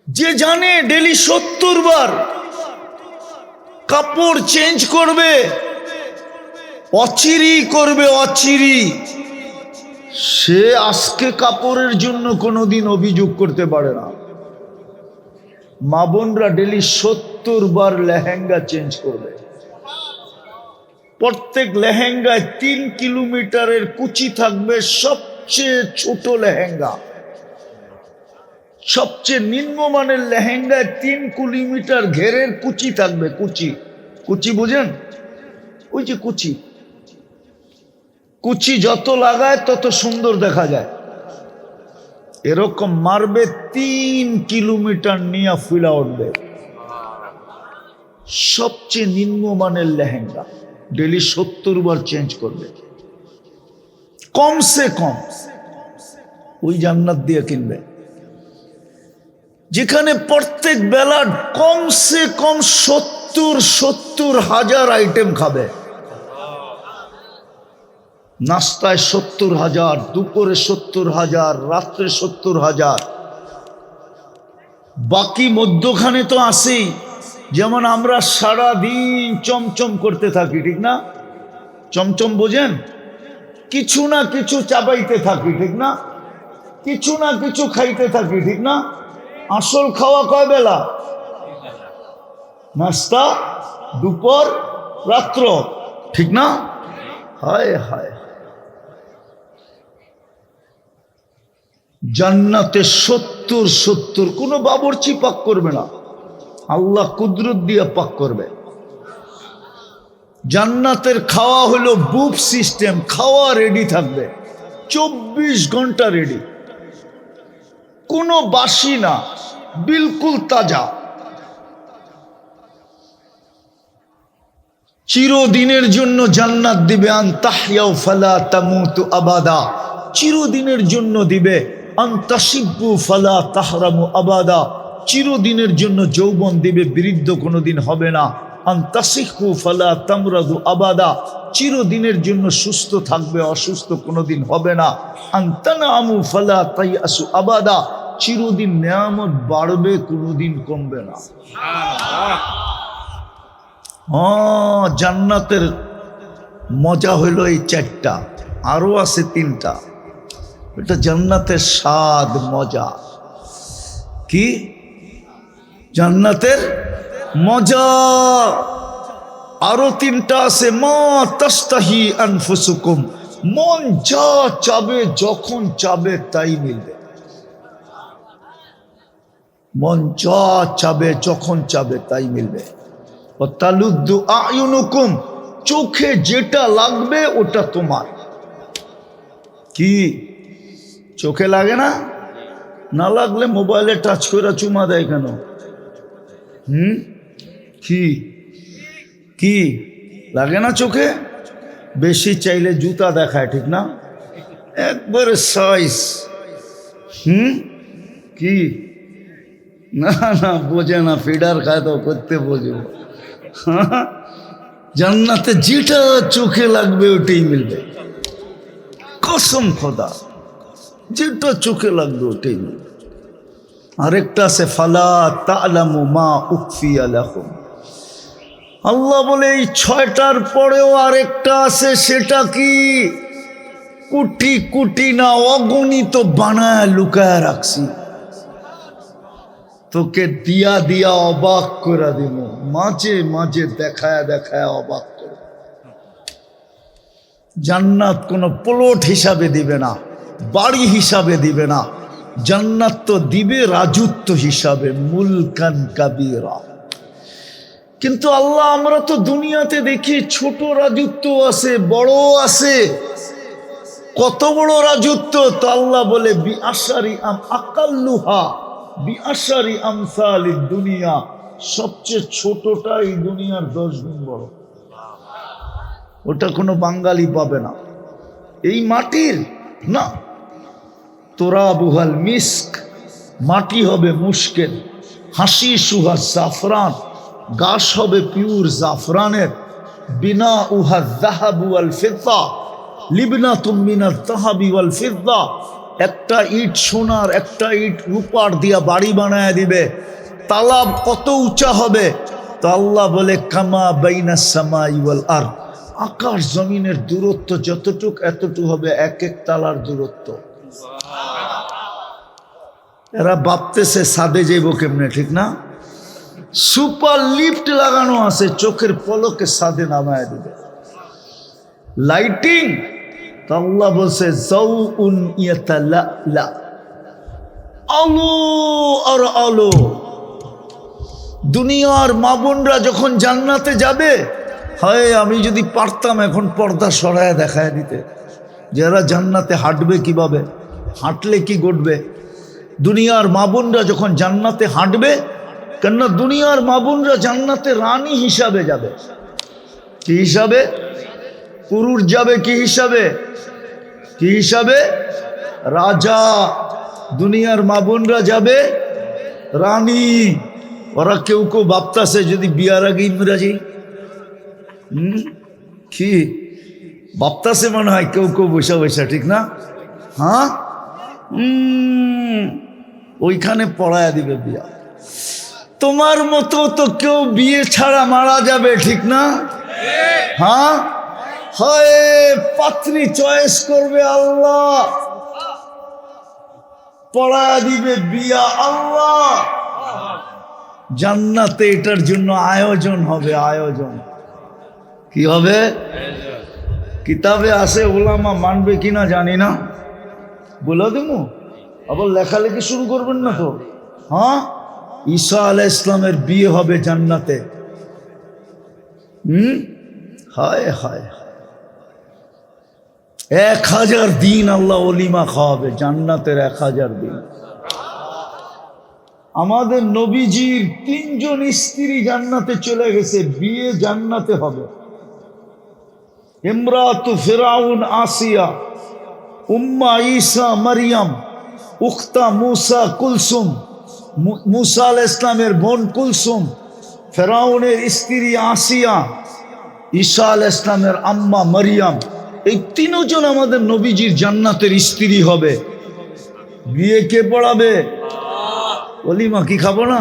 যে জানে ডেলি 70 বার কাপড় চেঞ্জ করবে, অচিরি করবে, অচিরি, সে আজকে কাপড়ের জন্য কোনোদিন অভিযোগ করতে পারে না। মা বোনরা ডেলি 70 বার লেহেঙ্গা চেঞ্জ করবে। প্রত্যেক লেহেঙ্গায় 3 কিলোমিটারের কুচি থাকবে। সবচেয়ে ছোট লেহেঙ্গা, সবচেয়ে নিম্নমানের লেহেঙ্গায় 3 কিলোমিটার ঘেরের কুচি থাকবে। কুচি, কুচি বুঝেন? ওই যে কুচি, কুচি যত লাগায় তত সুন্দর দেখা যায়। এরকম মারবে 3 কিলোমিটার নিয়ে ফুলা উঠবে। সবচেয়ে নিম্নমানের লেহেঙ্গা ডেলি 70 বার চেঞ্জ করবে। কমসে কম ওই জান্নাত দিয়ে কিনবে, যেখানে প্রত্যেক বেলা কমসে কম 70 হাজার আইটেম খাবে। নাস্তায় 70,000, দুপুরে 70,000, রাত্রে 70,000। বাকি মধ্যখানে তো আসেই। যেমন আমরা সারাদিন চমচম করতে থাকি, ঠিক না? চমচম বোঝেন? কিছু না কিছু চাবাইতে থাকি, ঠিক না? কিছু না কিছু খাইতে থাকি, ঠিক না? আসল খাওয়া কয় বেলা? নাস্তা, দুপুর, রাত্র, ঠিক না? হায় হায়, জান্নাতে 70 কোনো বাবুর্চি পাক করবে না, আল্লাহ কুদরত দিয়ে পাক করবে। জান্নাতের খাওয়া হলো বুফ সিস্টেম, খাওয়া রেডি থাকবে 24 ঘন্টা রেডি, কোনো বাসি না, বিলকুল তাজা। চিরদিনের জন্য জান্নাত দিবে, আনতাহইয়াউ ফালা তামুতু আবাদা, চিরদিনের জন্য দিবে। আনতাশিব্বু ফালা তাহরামু আবাদা, চিরদিনের জন্য যৌবন দিবে, বৃদ্ধ কোনোদিন হবে না। আনতাসিহু ফালা তামরাদু আবাদা, চিরদিনের জন্য সুস্থ থাকবে, অসুস্থ কোনোদিন হবে না। আনতানামু ফালা তাইয়াসু আবাদা, চিরদিন নেয়ামত বাড়বে, কোনোদিন কমবে না। জান্নাতের মজা হইল এই 4টা, আরো আছে 3টা। এটা জান্নাতের স্বাদ, মজা। কি জান্নাতের মজা? আরো 3টা আছে। মা তাস্তাহি আনফুসুকুম, মন যা চাবে, যখন চাবে তাই মিলবে। মন যা চাবে, যখন চাবে তাই মিলবে। তালুদ্দু আয়ুনুকুম, চোখে যেটা লাগবে ওটা তোমার। কি চোখে লাগে না? না লাগলে মোবাইলে টাচ করে চুমা দেয় কেন? কি কি লাগে না চোখে? বেশি চাইলে জুতা দেখায়, ঠিক না? একবারে সাইজ। কি না না বোঝে না, ফিডার খায় তো করতে বোঝো। জান্নাতে যেটা চোখে লাগবে ওটাই মিলবে, কসম খোদা, যেটা চোখে লাগবে ওটাই মিলবে। আরেকটা আছে ফালা তা'লামু মা উখফিয়া লাহুম, আল্লাহ বলে এই 6টার পরেও আরেকটা আছে। সেটা কি? কোটি কোটি না, অগণিত বানায় লুকায় রাখছি। তোকে দিয়া দিয়া অবাক করে দিব, মাঝে মাঝে দেখায় দেখায় অবাক করে। জান্নাত কোনো প্লট হিসাবে দিবে না, বাড়ি হিসাবে দিবে না, জান্নাত তো দিবে রাজত্ব হিসাবে, মুলকান কাবীরা। কিন্তু আল্লাহ, আমরা তো দুনিয়াতে দেখি ছোট রাজত্ব আছে, বড় আছে। কত বড় রাজত্ব! তো আল্লাহ বলে বিআশারি আকাল্লুহা বিআশারি আমসালিদ দুনিয়া, সবচেয়ে ছোটটা এই দুনিয়ার 10 গুণ বড়। ওটা কোনো বাঙালি পাবে না, এই মাটির না। তোরাবুহাল মিস্ক, মাটি হবে মুশকিল, হাসি সুহা জাফরান, গাছ হবে পিওর জাফরানের, বিনা উহা যাহাবু ওয়াল ফিদ্দা, লিবনা তুমিনাত তাহাবি ওয়াল ফিদ্দা। একটা ইট সোনার, একটা ইট রূপার দিয়া বাড়ি বানায় দিবে। তালাব কত উঁচা হবে! তো আল্লাহ বলে কামা বাইনাস সামাই ওয়াল আরদ, আকাশ জমিনের দূরত্ব যতটুক এতটুকু হবে এক এক তালার দূরত্ব। এরা ভাবতেছে ছাদে যাইব কেমনে, ঠিক না? সুপার লিফট লাগানো আছে, চোখের পলকে ছাদে নামায় দিবে, লাইটিং। তো আল্লাহ বলছে যাউন ইয়াতালালা, আলো আর আলো। দুনিয়ার মা বোনরা যখন জান্নাতে যাবে, হয় আমি যদি পারতাম এখন পর্দা সরায় দেখায় দিতে, যারা জান্নাতে হাঁটবে কিভাবে, হাঁটলে কি ঘটবে। দুনিয়ার মা বোনরা যখন জান্নাতে হাঁটবে, কেননা দুনিয়ার মা বোনরা জান্নাতে রানী হিসাবে যাবে। কি হিসাবে? পুরুষ যাবে কি হিসাবে? কি হিসাবে? রাজা। দুনিয়ার মা বোনরা যাবে রানী। ওরা কেউ কেউ ভাবতাছে যদি বিয়ার আগে ইমরা যাই, কি ভাবতাছে মনে হয় কেউ কেউ বসা বসা, ঠিক না? হ্যাঁ, ওইখানে পড়ায়া দিবে বিয়া। তোমার মতো তো কেউ বিয়ে ছাড়া মারা যাবে, ঠিক না? হ্যাঁ, হয় পাত্রী চয়েস করবে আল্লাহ, পড়ায়া দিবে বিয়া আল্লাহ। জান্নাতে এটার জন্য আয়োজন হবে, আয়োজন। কি হবে? কিতাবে আছে, ওলামা মানবে কিনা জানি না, বলে দেবো। আবার লেখালেখি শুরু করবেন না তো। হ্যাঁ, ঈসা আলাইহিস সালামের বিয়ে হবে জান্নাতে। হায় হায়, 1000 দিন আল্লাহ অলিমা খাওয়াবে, জান্নাতের 1000 দিন। আমাদের নবীজির 3 জন স্ত্রী জান্নাতে চলে গেছে, বিয়ে জান্নাতে হবে। ইমরাতু ফিরাউন আসিয়া, উম্মা ঈসা মারিয়াম, উখতা মুসা কুলসুম, মুসা আলাইহিস সালামের বোন কুলসুম, ফিরাউনের স্ত্রী আসিয়া, ঈসা আলাইহিস সালামের আম্মা মারিয়াম, এই 3 জন আমাদের নবীজির জান্নাতের স্ত্রী হবে। বিয়ে কে পড়াবে? ওলিমা কি খাবো না?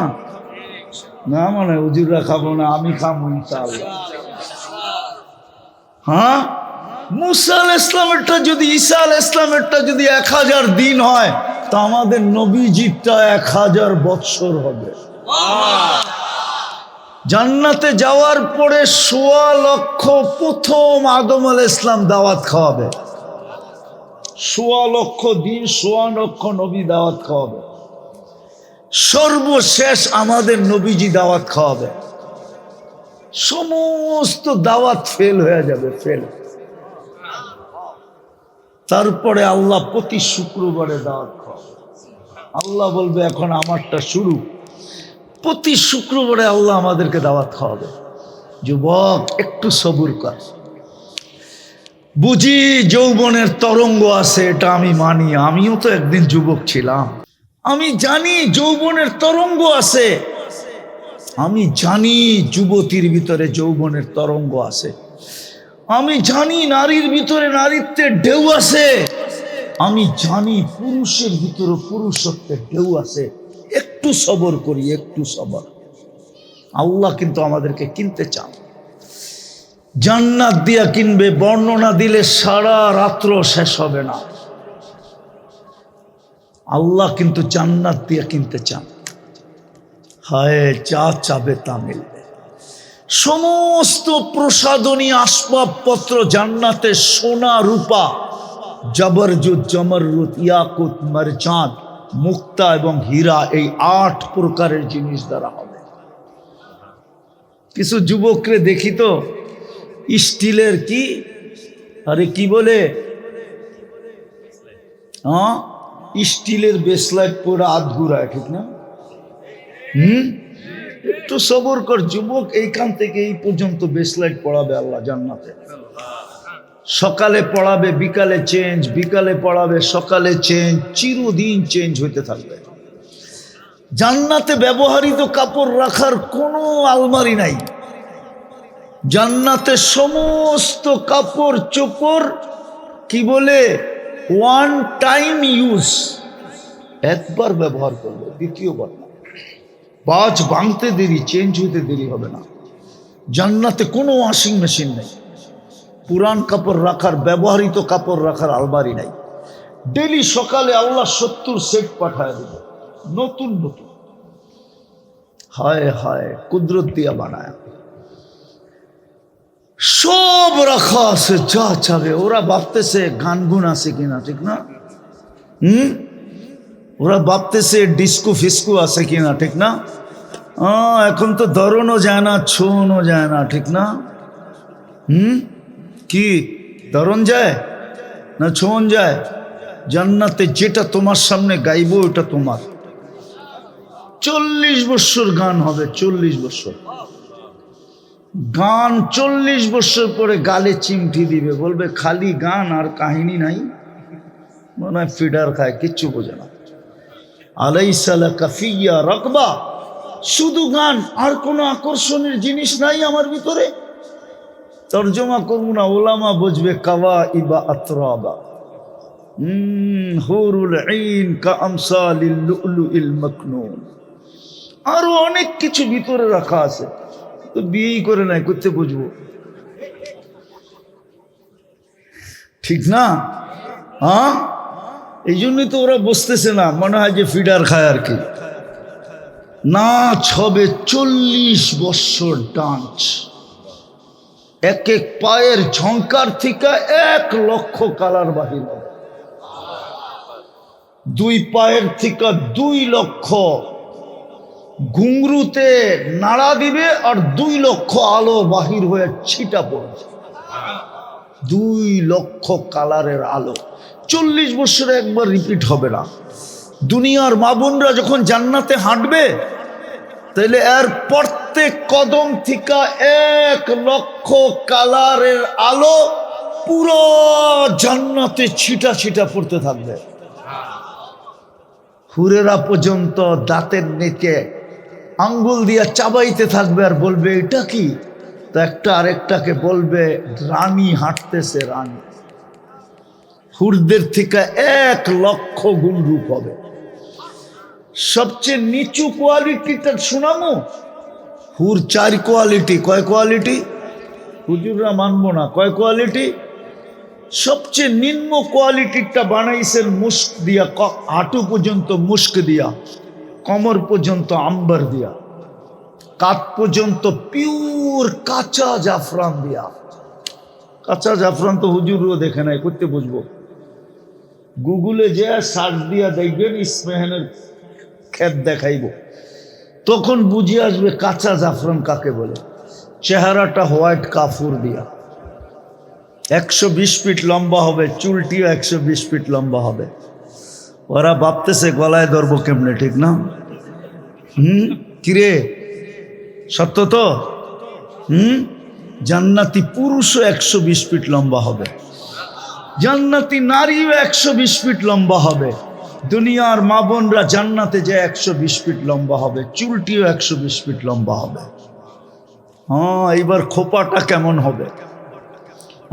না মানে হুজুররা খাবো না, আমি খাবো ইনশাআল্লাহ। হ্যাঁ, মুসা আলাইহিস সালামেরটা যদি, ঈসা আলাইহিস সালামেরটা যদি 1000 দিন হয়, তা আমাদের নবীজিরটা 1000 বৎসর হবে। জান্নাতে যাওয়ার পরে 1.25 লক্ষ প্রথম আদম আলাইহিস সালাম দাওয়াত খাওয়াবে। 1.25 লক্ষ দিন, 1.25 লক্ষ নবী দাওয়াত খাওয়াবে। সর্বশেষ আমাদের নবীজি দাওয়াত খাওয়াবে। সমস্ত দাওয়াত ফেল হয়ে যাবে, ফেল। তারপরে আল্লাহ প্রতি শুক্রবারে দাওয়াত খাওয়াবে। আল্লাহ বলবে এখন আমারটা শুরু। প্রতি শুক্রবারে আল্লাহ আমাদেরকে দাওয়াত খাওয়াবে। যুবক একটু সবুর কর। বুঝি যৌবনের তরঙ্গ আছে, এটা আমি মানি, আমিও তো একদিন যুবক ছিলাম। আমি জানি যৌবনের তরঙ্গ আছে, আমি জানি যুবতীর ভিতরে যৌবনের তরঙ্গ আছে, আমি জানি নারীর ভিতরে নারীত্বের ঢেউ আছে, আমি জানি পুরুষের ভিতরে পুরুষত্বের ঢেউ আছে। একটু সবর করি, একটু সবর। আল্লাহ কিন্তু আমাদেরকে কিনতে চান, জান্নাত দিয়া কিনবে। বর্ণনা দিলে সারা রাত্র শেষ হবে না। আল্লাহ কিন্তু জান্নাত দিয়া কিনতে চান। হায় যা চাবে তা মিলবে। সমস্ত প্রসাদনী আসবাবপত্র জান্নাতে সোনা রূপা জবরজুত জমররুত ইয়াকুত মারজান মুক্তা এবং হীরা, এই 8 প্রকারের জিনিস দ্বারা হবে। কিছু যুবকরে দেখি তো স্টিলের কি আরে কি বলে হ্যাঁ স্টিলের বেসলাইট পরে হাত ঘুরায়, ঠিক না? একটু সবর কর যুবক, এইখান থেকে এই পর্যন্ত বেসলাইট পড়াবে আল্লাহ জান্নাতে। সকালে পড়াবে, বিকালে চেঞ্জ, বিকালে পড়াবে, সকালে চেঞ্জ, চিরদিন চেঞ্জ হইতে থাকবে। জান্নাতে ব্যবহৃত কাপড় রাখার কোনো আলমারি নাই। জান্নাতে সমস্ত কাপড় চোপড় কি বলে ওয়ান টাইম ইউজ, একবার ব্যবহার করবে, দ্বিতীয়বার না। বাজ ভাঙতে দেরি, চেঞ্জ হইতে দেরি হবে না। জান্নাতে কোনো ওয়াশিং মেশিন নেই, পুরান কাপড় রাখার, ব্যবহৃত কাপড় রাখার আলমারি নাই। ডেলি সকালে আল্লাহ 70 সেট পাঠায় দেবে, নতুন নতুন। হায় হায় কুদরত দিয়া বানায়, সব রাখা আছে যা চাবে। ওরা ভাবতেছে গান গুন আছে কিনা, ঠিক না? ওরা ভাবতেছে ডিস্কো ফিস্কো আছে কিনা, ঠিক না? এখন তো ধরনও যায় না, ছোঁও যায় না, ঠিক না? কি ধরন যায় না ছোঁন যায়? জান্নাতে যেটা তোমার সামনে গাইবো ওটা তোমার। 40 বছর গান হবে, 40 বছর গান। 40 বছর পরে গালে চিমটি দিবে, বলবে খালি গান আর কাহিনী নাই, মনে হয় ফিডার খায়, কিচ্ছু বোঝে না। আলাইসা লাকা ফিয়া রাকবা, শুধু গান, আর কোনো আকর্ষণের জিনিস নাই আমার ভিতরে। তর্জমা করবো না, ওলামা বুঝবে কাওয়াইবা আতরাবা, হুরুল আইন কাআমসালিল লুলুইল মাকনুন। আরো অনেক কিছু ভিতরে রাখা আছে, তো বিয়েই করে নাই, করতে বুঝবো, ঠিক না? এই জন্যই তো ওরা বসতেছে না, মনে হয় যে ফিডার খায় আর কি। নাচ হবে 40 বছর ডান্স, এক এক পায়ের ঝঙ্কার থেকে 1 লক্ষ কালার বাহির হবে, 2 পায়ের থেকে 2 লক্ষ ঘুংরুতে নাড়া দিবে, আর 2 লক্ষ আলো বাহির হয়ে ছিটা পড়বে, 2 লক্ষ কালারের আলো। 40 বছরে একবার রিপিট হবে না। দুনিয়ার মা বোনরা যখন জান্নাতে হাঁটবে, তাহলে এর প্রত্যেক কদম থেকে 1 লক্ষ কালারের আলো পুরো জান্নাতে ছিটা ছিটা পড়তে থাকবে। হুরেরা পর্যন্ত দাঁতের নিচে আঙ্গুল দিয়া চাবাইতে থাকবে আর বলবে এটা কি? তো একটা আরেকটাকে বলবে রানী হাঁটতেছে, রানী। হুরদের থেকে 1 লক্ষ গুণ রূপ হবে। সবচেয়ে নিচু কোয়ালিটিটা শোনামো, হুর 4 কোয়ালিটি। কয় কোয়ালিটি? হুজুররা মানবো না, কয় কোয়ালিটি? সবচেয়ে নিম্ন কোয়ালিটিটা বানাইছেন মুস্ক দিয়া, হাঁটু পর্যন্ত মুস্ক দিয়া, কমর পর্যন্ত আম্বার দিয়া, কাত পর্যন্ত পিওর কাঁচা জাফরান দিয়া। কাঁচা জাফরান তো হুজুরও দেখে নাই, করতে বুঝবো। গুগলে যে সার্চ দিয়া দেখবেন ইসমেহানের ক্ষেত দেখাইব, তখন বুঝে আসবে কাঁচা জাফরান কাকে বলে। চেহারাটা হোয়াইট কাফুর দিয়া, 120 ফিট লম্বা হবে, চুলটিও 120 ফিট লম্বা হবে। ওরা ভাবতেছে গলায় ধরবো কেমনে, ঠিক না? কিরে সত্য তো? জান্নাতি পুরুষও 120 ফিট লম্বা হবে, জান্নাতি নারীও 120 ফিট লম্বা হবে। দুনিয়ার মা বোনরা জান্নাতে যে 120 ফিট লম্বা হবে, চুলটিও 120 ফিট লম্বা হবে। এইবার খোপাটা কেমন হবে,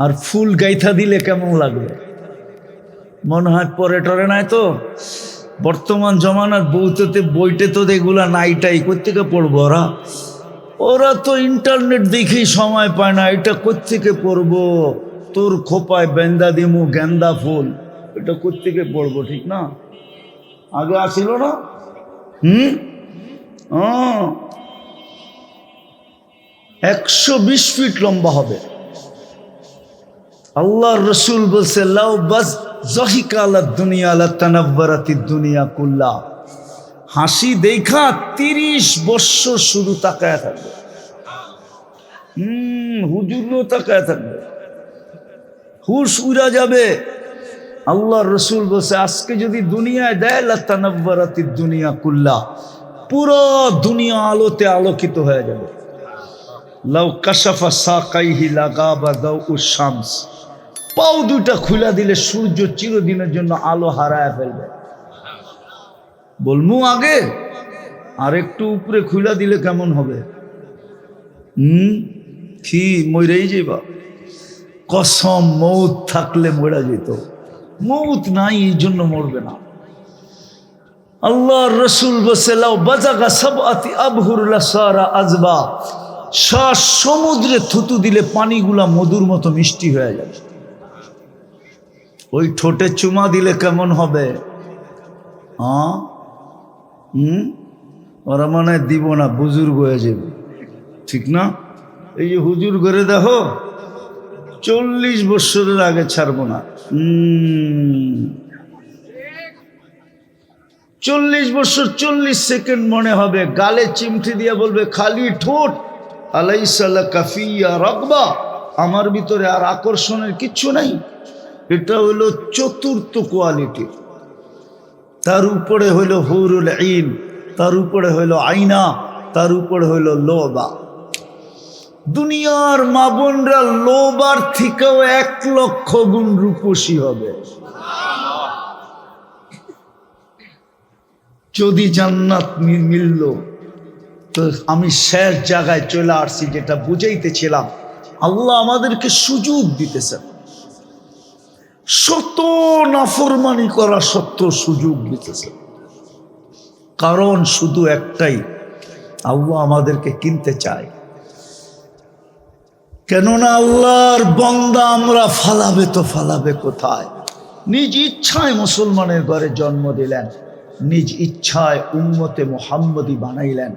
আর ফুল গাইথা দিলে কেমন লাগবে? মনে হয় পরে টরে নাই তো। বর্তমান জমানার বইতে তো এগুলা নাইটাই কোত্থেকে পড়বো ওরা? ওরা তো ইন্টারনেট দেখেই সময় পায় না, এটা কোত্থেকে পড়বো? তোর খোপায় বেন্দা দিমু গেন্দা ফুল, এটা কোত্থেকে পড়বো, ঠিক না? আগে আসিল না? 120 ফিট লম্বা হবে। আল্লাহর রসুল বলছে লাউ বাস জহিকা আলা দুনিয়া লা তানাব্বারাতিদ দুনিয়া কুল্লা। হাসি দেখা 30 বছর শুধু তাকায় থাকবে। হুজুরও তাকায় থাকবে, হুশ উড়া যাবে। আল্লাহর রসুল বলছে আজকে যদি দুনিয়ায় দেয় লা তানাব্বারাতিদ দুনিয়া কুল্লা, পুরো দুনিয়া আলোতে আলোকিত হয়ে যাবে। লাউ কাশাফা সাকাইহি লাগাবা দাউউশ শামস, পাও দুইটা খুলা দিলে সূর্য চিরদিনের জন্য আলো হারায় ফেলবে। বলমু আগে আর একটু উপরে খুলা দিলে কেমন হবে? কি মরেই যাইবা? কসম, মৌত থাকলে মরা যেত, মৌত নাই এই জন্য মরবে না। আল্লাহর রসুল বলছে লাউ বাজাগা সাবআতি আবহুর লাসারা আজবা, শ্বাস সমুদ্রে থুতু দিলে পানিগুলা মধুর মতো মিষ্টি হয়ে যাবে। ওই ঠোঁটে চুমা দিলে কেমন হবে? ওরা মনে দিব না, বুজুর্গ হয়ে যাবে, ঠিক না? এই যে হুজুর করে দেখো 40 বছরের আগে ছাড়বো না। 40 বছর 40 সেকেন্ড মনে হবে। গালে চিমটি দিয়ে বলবে খালি ঠোঁট, আলাইসা লাকা ফিয়া রাগবা, আমার ভিতরে আর আকর্ষণের কিচ্ছু নাই। এটা হলো চতুর্থ কোয়ালিটি। তার উপরে হইল হুরুল আইন, তার উপরে হইল আইনা, তার উপরে হইল লোবা। দুনিয়ার মা বোনরা লোবার থেকেও 1 লক্ষ গুণ রূপসী হবে যদি জান্নাত মিলল। তো আমি শেষ জায়গায় চলে আসছি, যেটা বুঝাইতেছিলাম। আল্লাহ আমাদেরকে সুযোগ দিতেছেন, শত নাফরমানি করা সত্ত্বেও সুযোগ দিতেছেন। কারণ শুধু একটাই, আল্লাহ আমাদেরকে কিনতে চায়। কেননা আল্লাহর বান্দা আমরা, ফালাবে তো ফালাবে কোথায়? নিজ ইচ্ছায় মুসলমানের ঘরে জন্ম দিলেন, নিজ ইচ্ছায় উম্মতে মুহাম্মদী বানাইলেন।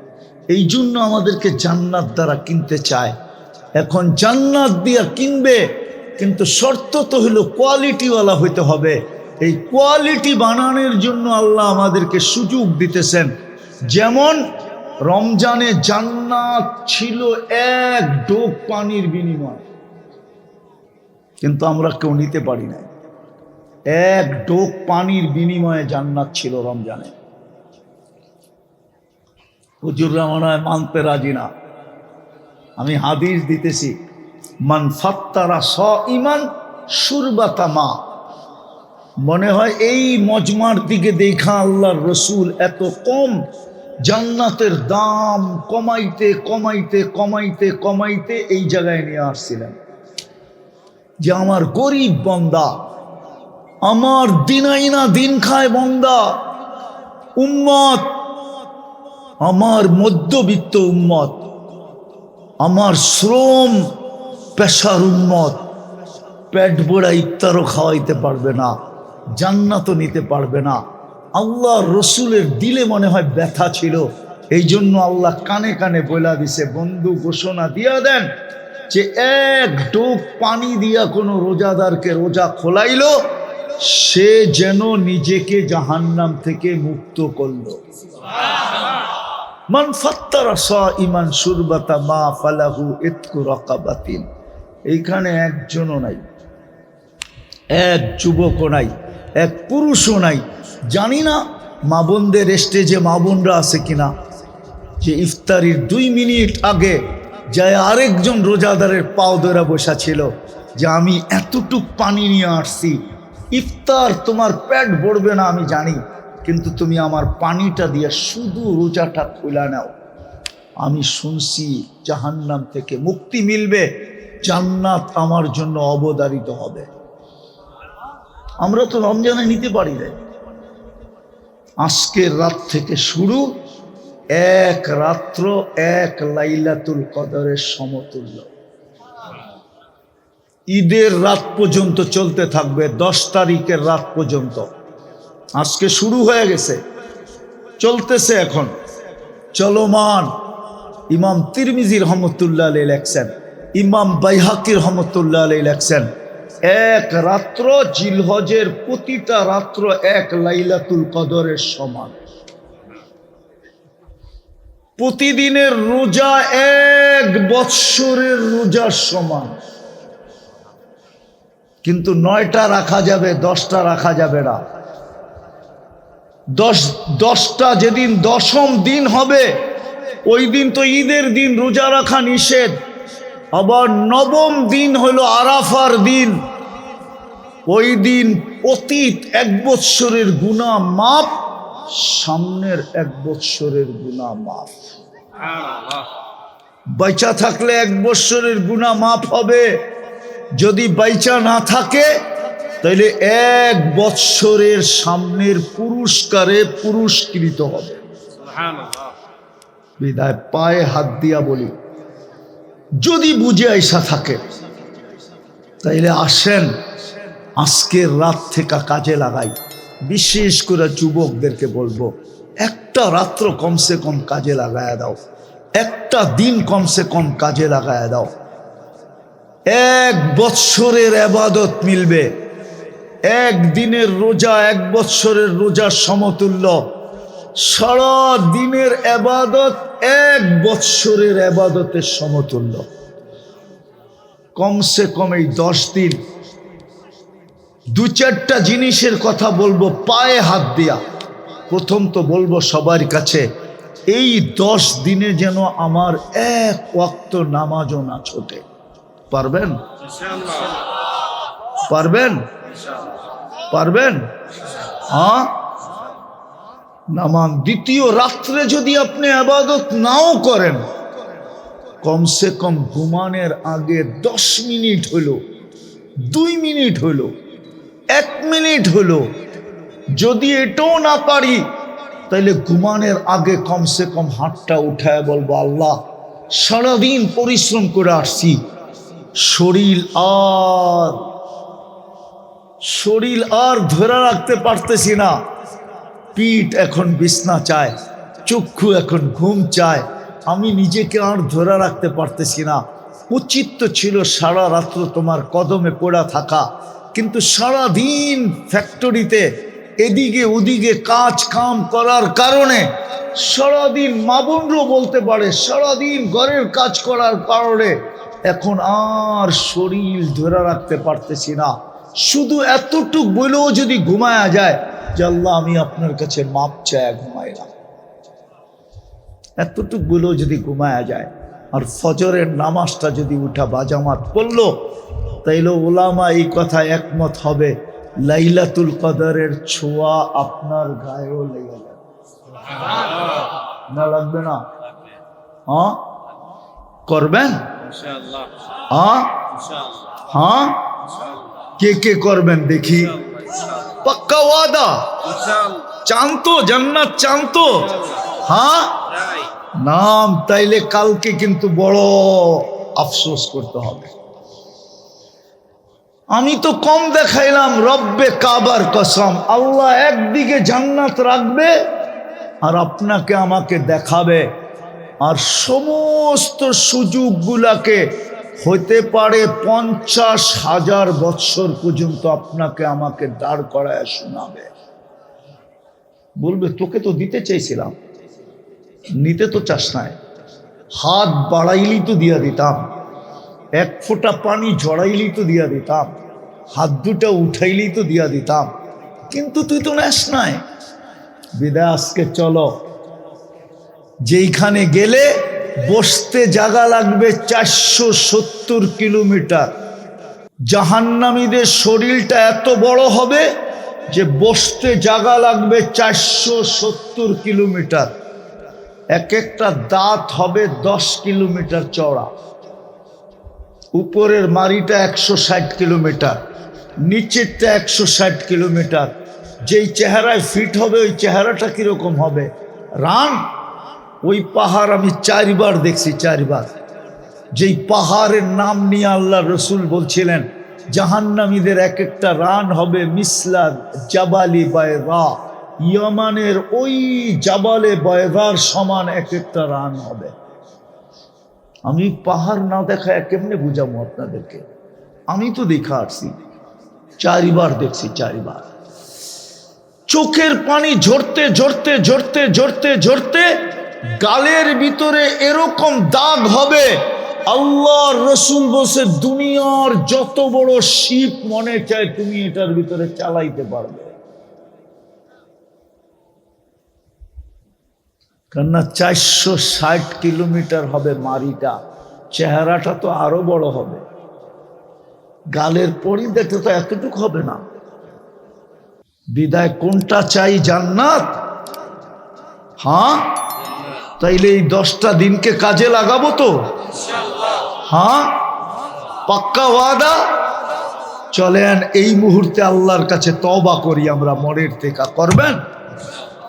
এই জন্য আমাদেরকে জান্নাত দ্বারা কিনতে চায়। এখন জান্নাত দিয়া কিনবে, কিন্তু শর্ত তো হলো কোয়ালিটিওয়ালা হইতে হবে। এই কোয়ালিটি বানানোর জন্য আল্লাহ আমাদেরকে সুযোগ দিতেছেন। যেমন রমজানে জান্নাত ছিল 1 ডোক পানির বিনিময়, কিন্তু আমরা কেউ নিতে পারি না। 1 ডোক পানির বিনিময়ে জান্নাত ছিল রমজানে। হুজুররা মনে হয় মানতে রাজি না। আমি হাদিস দিতেছি, মান ফাত্তারা সাইমান শুরবাতা মা। মনে হয় এই মজমার দিকে দেখা আল্লাহর রসুল এত কম জান্নাতের দাম কমাইতে কমাইতে কমাইতে কমাইতে এই জায়গায় নিয়ে আসছিলেন যে আমার গরিব বান্দা, আমার দিনাইনা দিন খায় বান্দা, উম্মত, আমার মধ্যবিত্ত উম্মত, আমার শ্রম পেশার উম্মত, পেট ভরা ইফতারও খাওয়াইতে পারবে না, জান্নাতও নিতে পারবে না। আল্লাহ রসুলের দিলে মনে হয় ব্যথা ছিল। এই জন্য আল্লাহ কানে কানে বলা দিছে, বন্ধু ঘোষণা দিয়া দেন যে 1 ডোক পানি দিয়া কোনো রোজাদারকে রোজা খোলাইল, সে যেন নিজেকে জাহান্নাম থেকে মুক্ত করল। মান ফাত্তারা সাইমান শুরবাতা মা ফালাহু ইতকু রাকাবাতিন। এইখানে একজনও নাই, 1 যুবকও নাই, 1 পুরুষও নাই। জানি না মা বোনদের স্টেজে মা বোনরা আছে কিনা, যে ইফতারির 2 মিনিট আগে যায় আরেকজন রোজাদারের পাও ধরে বসা ছিল যে আমি এতটুক পানি নিয়ে আসছি, ইফতার তোমার পেট ভরবে না আমি জানি, কিন্তু তুমি আমার পানিটা দিয়ে শুধু রোজাটা খুলে নাও। আমি শুনছি জাহান্নাম থেকে মুক্তি মিলবে, জান্নাত আমার জন্য অবধারিত হবে। আমরা তো রমজানে নিতে পারি না। আজকের রাত থেকে শুরু, 1 রাত্র 1 লাইলাতুল কদরের সমতুল্য। ঈদের রাত পর্যন্ত চলতে থাকবে, 10 তারিখের রাত পর্যন্ত। আজকে শুরু হয়ে গেছে, চলতেছে এখন। চলমান। ইমাম তিরমিজি রহমতুল্লাহ আলাইহি লেখছেন, ইমাম বাইহাকি রহমতুল্লাহ আলাইহি লেখছেন, এক রাত্র জিলহজের প্রতিটা রাত্র এক লাইলাতুল কদরের সমান। প্রতিদিনের রোজা এক বৎসরের রোজার সমান। কিন্তু 9টা রাখা যাবে, 10টা রাখা যাবে না। 10টা যেদিন 10ম দিন হবে ওই দিন তো ঈদের দিন, রোজা রাখা নিষেধ। আবার 9ম দিন হলো আরাফার দিন, ওই দিন অতীত 1 বৎসরের গুনাহ মাফ, সামনের 1 বৎসরের গুনাহ মাফ। বাইচা থাকলে 1 বৎসরের গুনাহ মাফ হবে, যদি বাইচা না থাকে তাহলে 1 বৎসরের সামনের পুরস্কারে পুরস্কৃত হবে। বিদায় পায়ে হাত দিয়া বলি, যদি বুঝে আইসা থাকে তাইলে আসেন আজকের রাত থেকে কাজে লাগাই। বিশেষ করে যুবকদেরকে বলবো, একটা রাত্র কমসে কম কাজে লাগায়া দাও, একটা দিন কমসে কম কাজে লাগায়া দাও। 1 বৎসরের ইবাদত মিলবে। 1 দিনের রোজা 1 বৎসরের রোজার সমতুল্য। সারা দিনের ইবাদত 1 বৎসরের ইবাদতের সমতুল্য। কমসে কম এই 10 দিন 2-4টা জিনিসের কথা বলবো পায়ে হাত দিয়া। প্রথম তো বলবো সবার কাছে, এই 10 দিনে যেন আমার 1 ওয়াক্ত নামাজও না ছোটে। পারবেন? পারবেন? পারবেন? হ্যাঁ, নামান। দ্বিতীয়, রাত্রে যদি আপনি ইবাদত নাও করেন, কমসে কম ঘুমানোর আগে 10 মিনিট হলো, 2 মিনিট হলো, 1 মিনিট হলো, যদি এটাও না পারি তাহলে ঘুমানোর আগে কমসে কম হাতটা উঠায় বলবো, আল্লাহ সারাদিন পরিশ্রম করে আসছি, শরীর আর ধরে রাখতে পারতেছি না, পিঠ এখন বিছনা চায়, চক্ষু এখন ঘুম চায়, আমি নিজেকে আর ধরে রাখতে পারতেছি না। উচিত তো ছিল সারা রাত্র তোমার কদমে পড়া থাকা, কিন্তু সারা দিন ফ্যাক্টরিতে এদিকে ওদিকে কাজ কাম করার কারণে সারাদিন, মা বোনরাও বলতে পারে, সারাদিন ঘরের কাজ করার কারণে এখন আর শরীর ধরে রাখতে পারতেছি না। শুধু এতটুক বলেও যদি ঘুমায়া যায় যে আল্লাহ আমি আপনার কাছে মাপ চাই ঘুমাইলাম, এতটুক বলেও যদি ঘুমায়া যায়, আর ফজরের নামাজটা যদি উঠা বাজামাত পড়লো, তাইলে ওলামা এই কথা একমত হবে, লাইলাতুল কদরের ছোঁয়া আপনার গায়েও লেগে যাবে। না লাগবে না? হ্যাঁ করবেন? হ্যাঁ হ্যাঁ, কে কে করবেন দেখি? পাক্কা ওয়াদা? চান তো জান্নাত? চান তো? হ্যাঁ নাম, তাইলে কালকে কিন্তু বড় আফসোস করতে হবে। আমি তো কম দেখাইলাম, রব্বে কাবার কসম, আল্লাহ একদিকে জান্নাত রাখবে আর আপনাকে আমাকে দেখাবে, আর সমস্ত সুযোগগুলাকে হতে পারে 50,000 বৎসর পর্যন্ত আপনাকে আমাকে দাঁড় করায় শোনাবে। বলবে তোকে তো দিতে চাইছিলাম, নিতে তো চাস নাই, হাত বাড়াইলি তো দিয়া দিতাম, 1 ফোঁটা পানি ঝরাইলি তো দিয়া দিতাম, হাত দুটা উঠাইলি তো দিয়া দিতাম, কিন্তু তুই তো নেস নাই। বিদায় আজকে চলো, যেইখানে গেলে বসতে জায়গা লাগবে 470 কিলোমিটার। জাহান্নামীদের শরীরটা এত বড় হবে যে বসতে জায়গা লাগবে 470 কিলোমিটার। এক একটা দাঁত হবে 10 কিলোমিটার চওড়া। উপরের মাড়িটা 160 কিলোমিটার, নিচেরটা 160 কিলোমিটার। যেই চেহারায় ফিট হবে ওই চেহারাটা কিরকম হবে? রান, ওই পাহাড় আমি 4 বার দেখছি, 4 বার। যেই পাহাড়ের নাম নিয়ে আল্লাহ রসুল বলছিলেন জাহান্নামীদের এক একটা রান হবে মিসলা জাবালি বাইরা, ইয়ামানের ওই জাবালে বয়দার সমান এক একটা রান হবে। আমি পাহাড় না দেখায় কেমনে বুঝাবো আপনাদেরকে? আমি তো দেখা আসছি, 4 বার দেখছি, 4 বার। চোখের পানি ঝরতে ঝরতে ঝরতে ঝরতে ঝরতে গালের ভিতরে এরকম দাগ হবে। আল্লাহর রসুল বলছে, দুনিয়ার যত বড় শিপ মনে চায় তুমি এটার ভিতরে চালাইতে পারবে। কেননা 460 কিলোমিটার হবে মারিটা, চেহারাটা তো আরো বড় হবে। গালের পরিধিটা তো এতটুকু হবে না। বিদায় কোনটা চাই? জান্নাত। হ্যাঁ, তাইলে এই 10টা দিনকে কাজে লাগাবো তো? হ্যাঁ, পাক্কা ওয়াদা। চলেন এই মুহূর্তে আল্লাহর কাছে তওবা করি আমরা মনের থেকে। করবেন?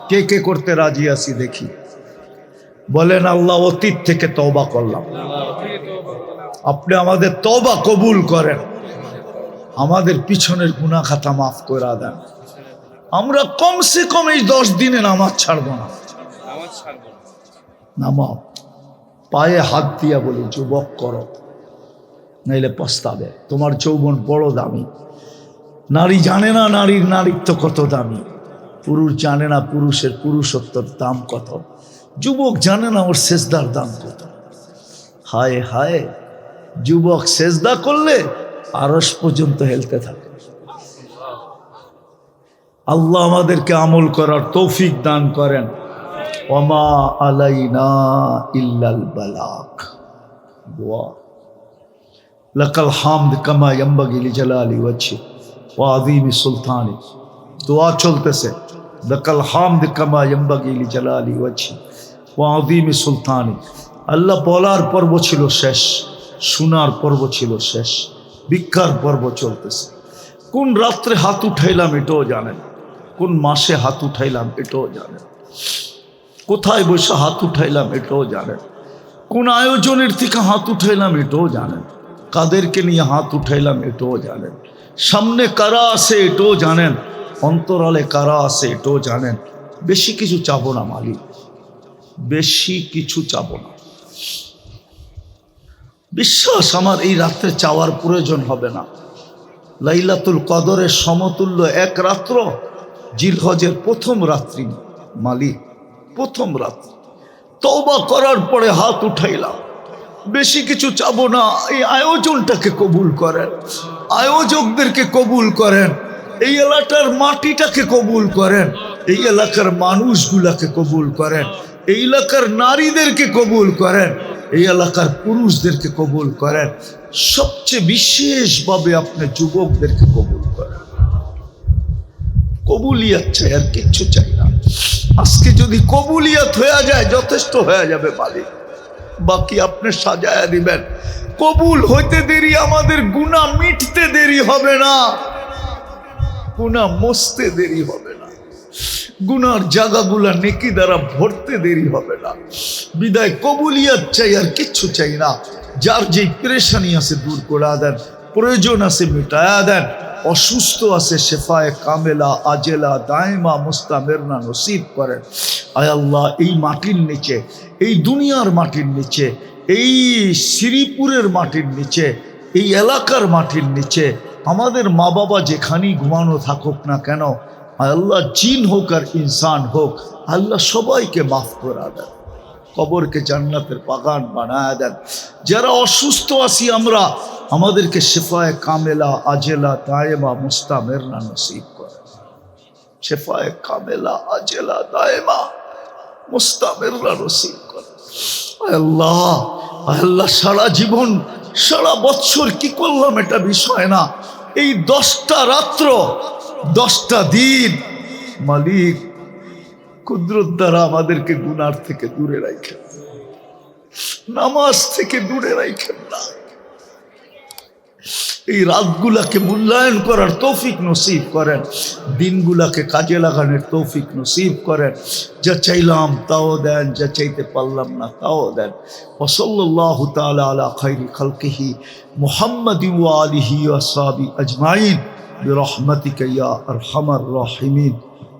কে কে করতে রাজি আছি দেখি। বলেন, আল্লাহ অতীত থেকে তওবা করলাম, আপনি আমাদের তওবা কবুল করেন, আমাদের পিছনের গুনাহ খাতা মাফ করে দেন। আমরা কমসে কম এই 10 দিনে নামাজ ছাড়ব না। নামাও, পায়ে হাত দিয়া বলি, যুবক করো, নাইলে পস্তাবে। তোমার যৌবন বড় দামি। নারী জানে না নারীর নারীত্ব কত দামি। পুরুষ জানে না পুরুষের পুরুষত্বর দাম কত। যুবক জানে না ওর সেজদার দাম কত। হায় হায়, যুবক সেজদা করলে আরশ পর্যন্ত হেলতে থাকে। আল্লাহ আমাদেরকে আমল করার তৌফিক দান করেন। ওমা আলাইনা ইল্লাল বালাগ। দোয়া, লাকাল হামদ কামা ইয়ানবাগি লিজালালি ওয়াজহি ওয়া আযীমি সুলতানি। দোয়া চলতেছে, লাকাল হামদ কামা ইয়ানবাগি লিজালালি ওয়াজহি ওয়া আযীমি সুলতানি। আল্লাহ বলার পর্ব ছিল শেষ, শোনার পর্ব ছিল শেষ, ভিক্ষার পর্ব চলতেছে। কোন রাত্রে হাত উঠাইলাম এটাও জানেন, কোন মাসে হাত উঠাইলাম এটাও জানেন, কোথায় বসে হাত উঠাইলাম এটাও জানেন, কোন আয়োজনের থেকে হাত উঠাইলাম এটাও জানেন, কাদেরকে নিয়ে হাত উঠাইলাম এটাও জানেন, সামনে কারা আছে এটাও জানেন, অন্তরালে কারা আছে এটাও জানেন। বেশি কিছু চাবো না মালিক, বেশি কিছু চাবো না। বিশ্বাস আমার এই রাত্রে চাওয়ার প্রয়োজন হবে না। লাইলাতুল কদরের সমতুল্য এক রাত্র জিলহজের প্রথম রাত্রি মালিক, প্রথম রাত্রি। তওবা করার পরে হাত উঠাইলাম, বেশি কিছু চাবো না। এই আয়োজনটাকে কবুল করেন, আয়োজকদেরকে কবুল করেন, এই এলাকার মাটিটাকে কবুল করেন, এই এলাকার মানুষগুলাকে কবুল করেন, এই এলাকার নারীদেরকে কবুল করেন, এই এলাকার পুরুষদেরকে কবুল করেন, সবচেয়ে বিশেষভাবে আপনি যুবকদেরকে কবুল করেন। কবুলিয়াত চাই, আর কিচ্ছু চাই না। আজকে যদি কবুলিয়াত হয়ে যায় যথেষ্ট হয়ে যাবে মালিক, বাকি আপনি সাজায়া দিবেন। কবুল হইতে দেরি, আমাদের গুনাহ মিটতে দেরি হবে না, গুনাহ মুছতে দেরি হবে না, গুনার জায়গাগুলা নেকি দ্বারা ভরতে দেরি হবে না। বিদায় কবুলিয়াত চাই, আর কিচ্ছু চাই না। যার যেই পেরেশানি আছে দূর করে দেন, প্রয়োজন আছে মিটায়া দেন, অসুস্থ আছে শেফায়ে কামেলা আজেলা দায়মা মুস্তামেরনা নসিব করেন। আয় আল্লাহ, এই মাটির নিচে, এই দুনিয়ার মাটির নিচে, এই শ্রীপুরের মাটির নিচে, এই এলাকার মাটির নিচে আমাদের মা বাবা যেখানেই ঘুমানো থাকুক না কেন, আল্লাহ জিন হোক আর ইনসান হোক, আল্লাহ সবাইকে মাফ করে দেন, কবরকে জান্নাতের বাগান বানায় দেন। যারা অসুস্থ আছি আমরা, আমাদেরকে শেফায়ে কামেলা আজেলা দায়েমা মুস্তামেরনা নসিব করে। শেফায়ে কামেলা আজেলা দায়েমা মুস্তামেরনা নসিব করে। আল্লাহ, আল্লাহ সারা জীবন সারা বছর কি করলাম এটা বিষয় না, এই 10টা রাত্র 10টা দিন মালিক কুদরত দ্বারা আমাদেরকে গুনার থেকে দূরে রাখেন, নামাজ থেকে দূরে রাখেন না। এই রাতগুলাকে মূল্যায়ন করার তৌফিক নসিব করেন, দিনগুলাকে কাজে লাগানোর তৌফিক নসিব করেন। যা চাইলাম তাও দেন, যা চাইতে পারলাম না তাও দেন। ওয়া সাল্লাল্লাহু তাআলা আলা খায়রি খালকিহি মুহাম্মাদিন ওয়া আলিহি ওয়া আসহাবিহি আজমাইন বিরহমাতিকা ইয়া আরহামার রাহিমিন।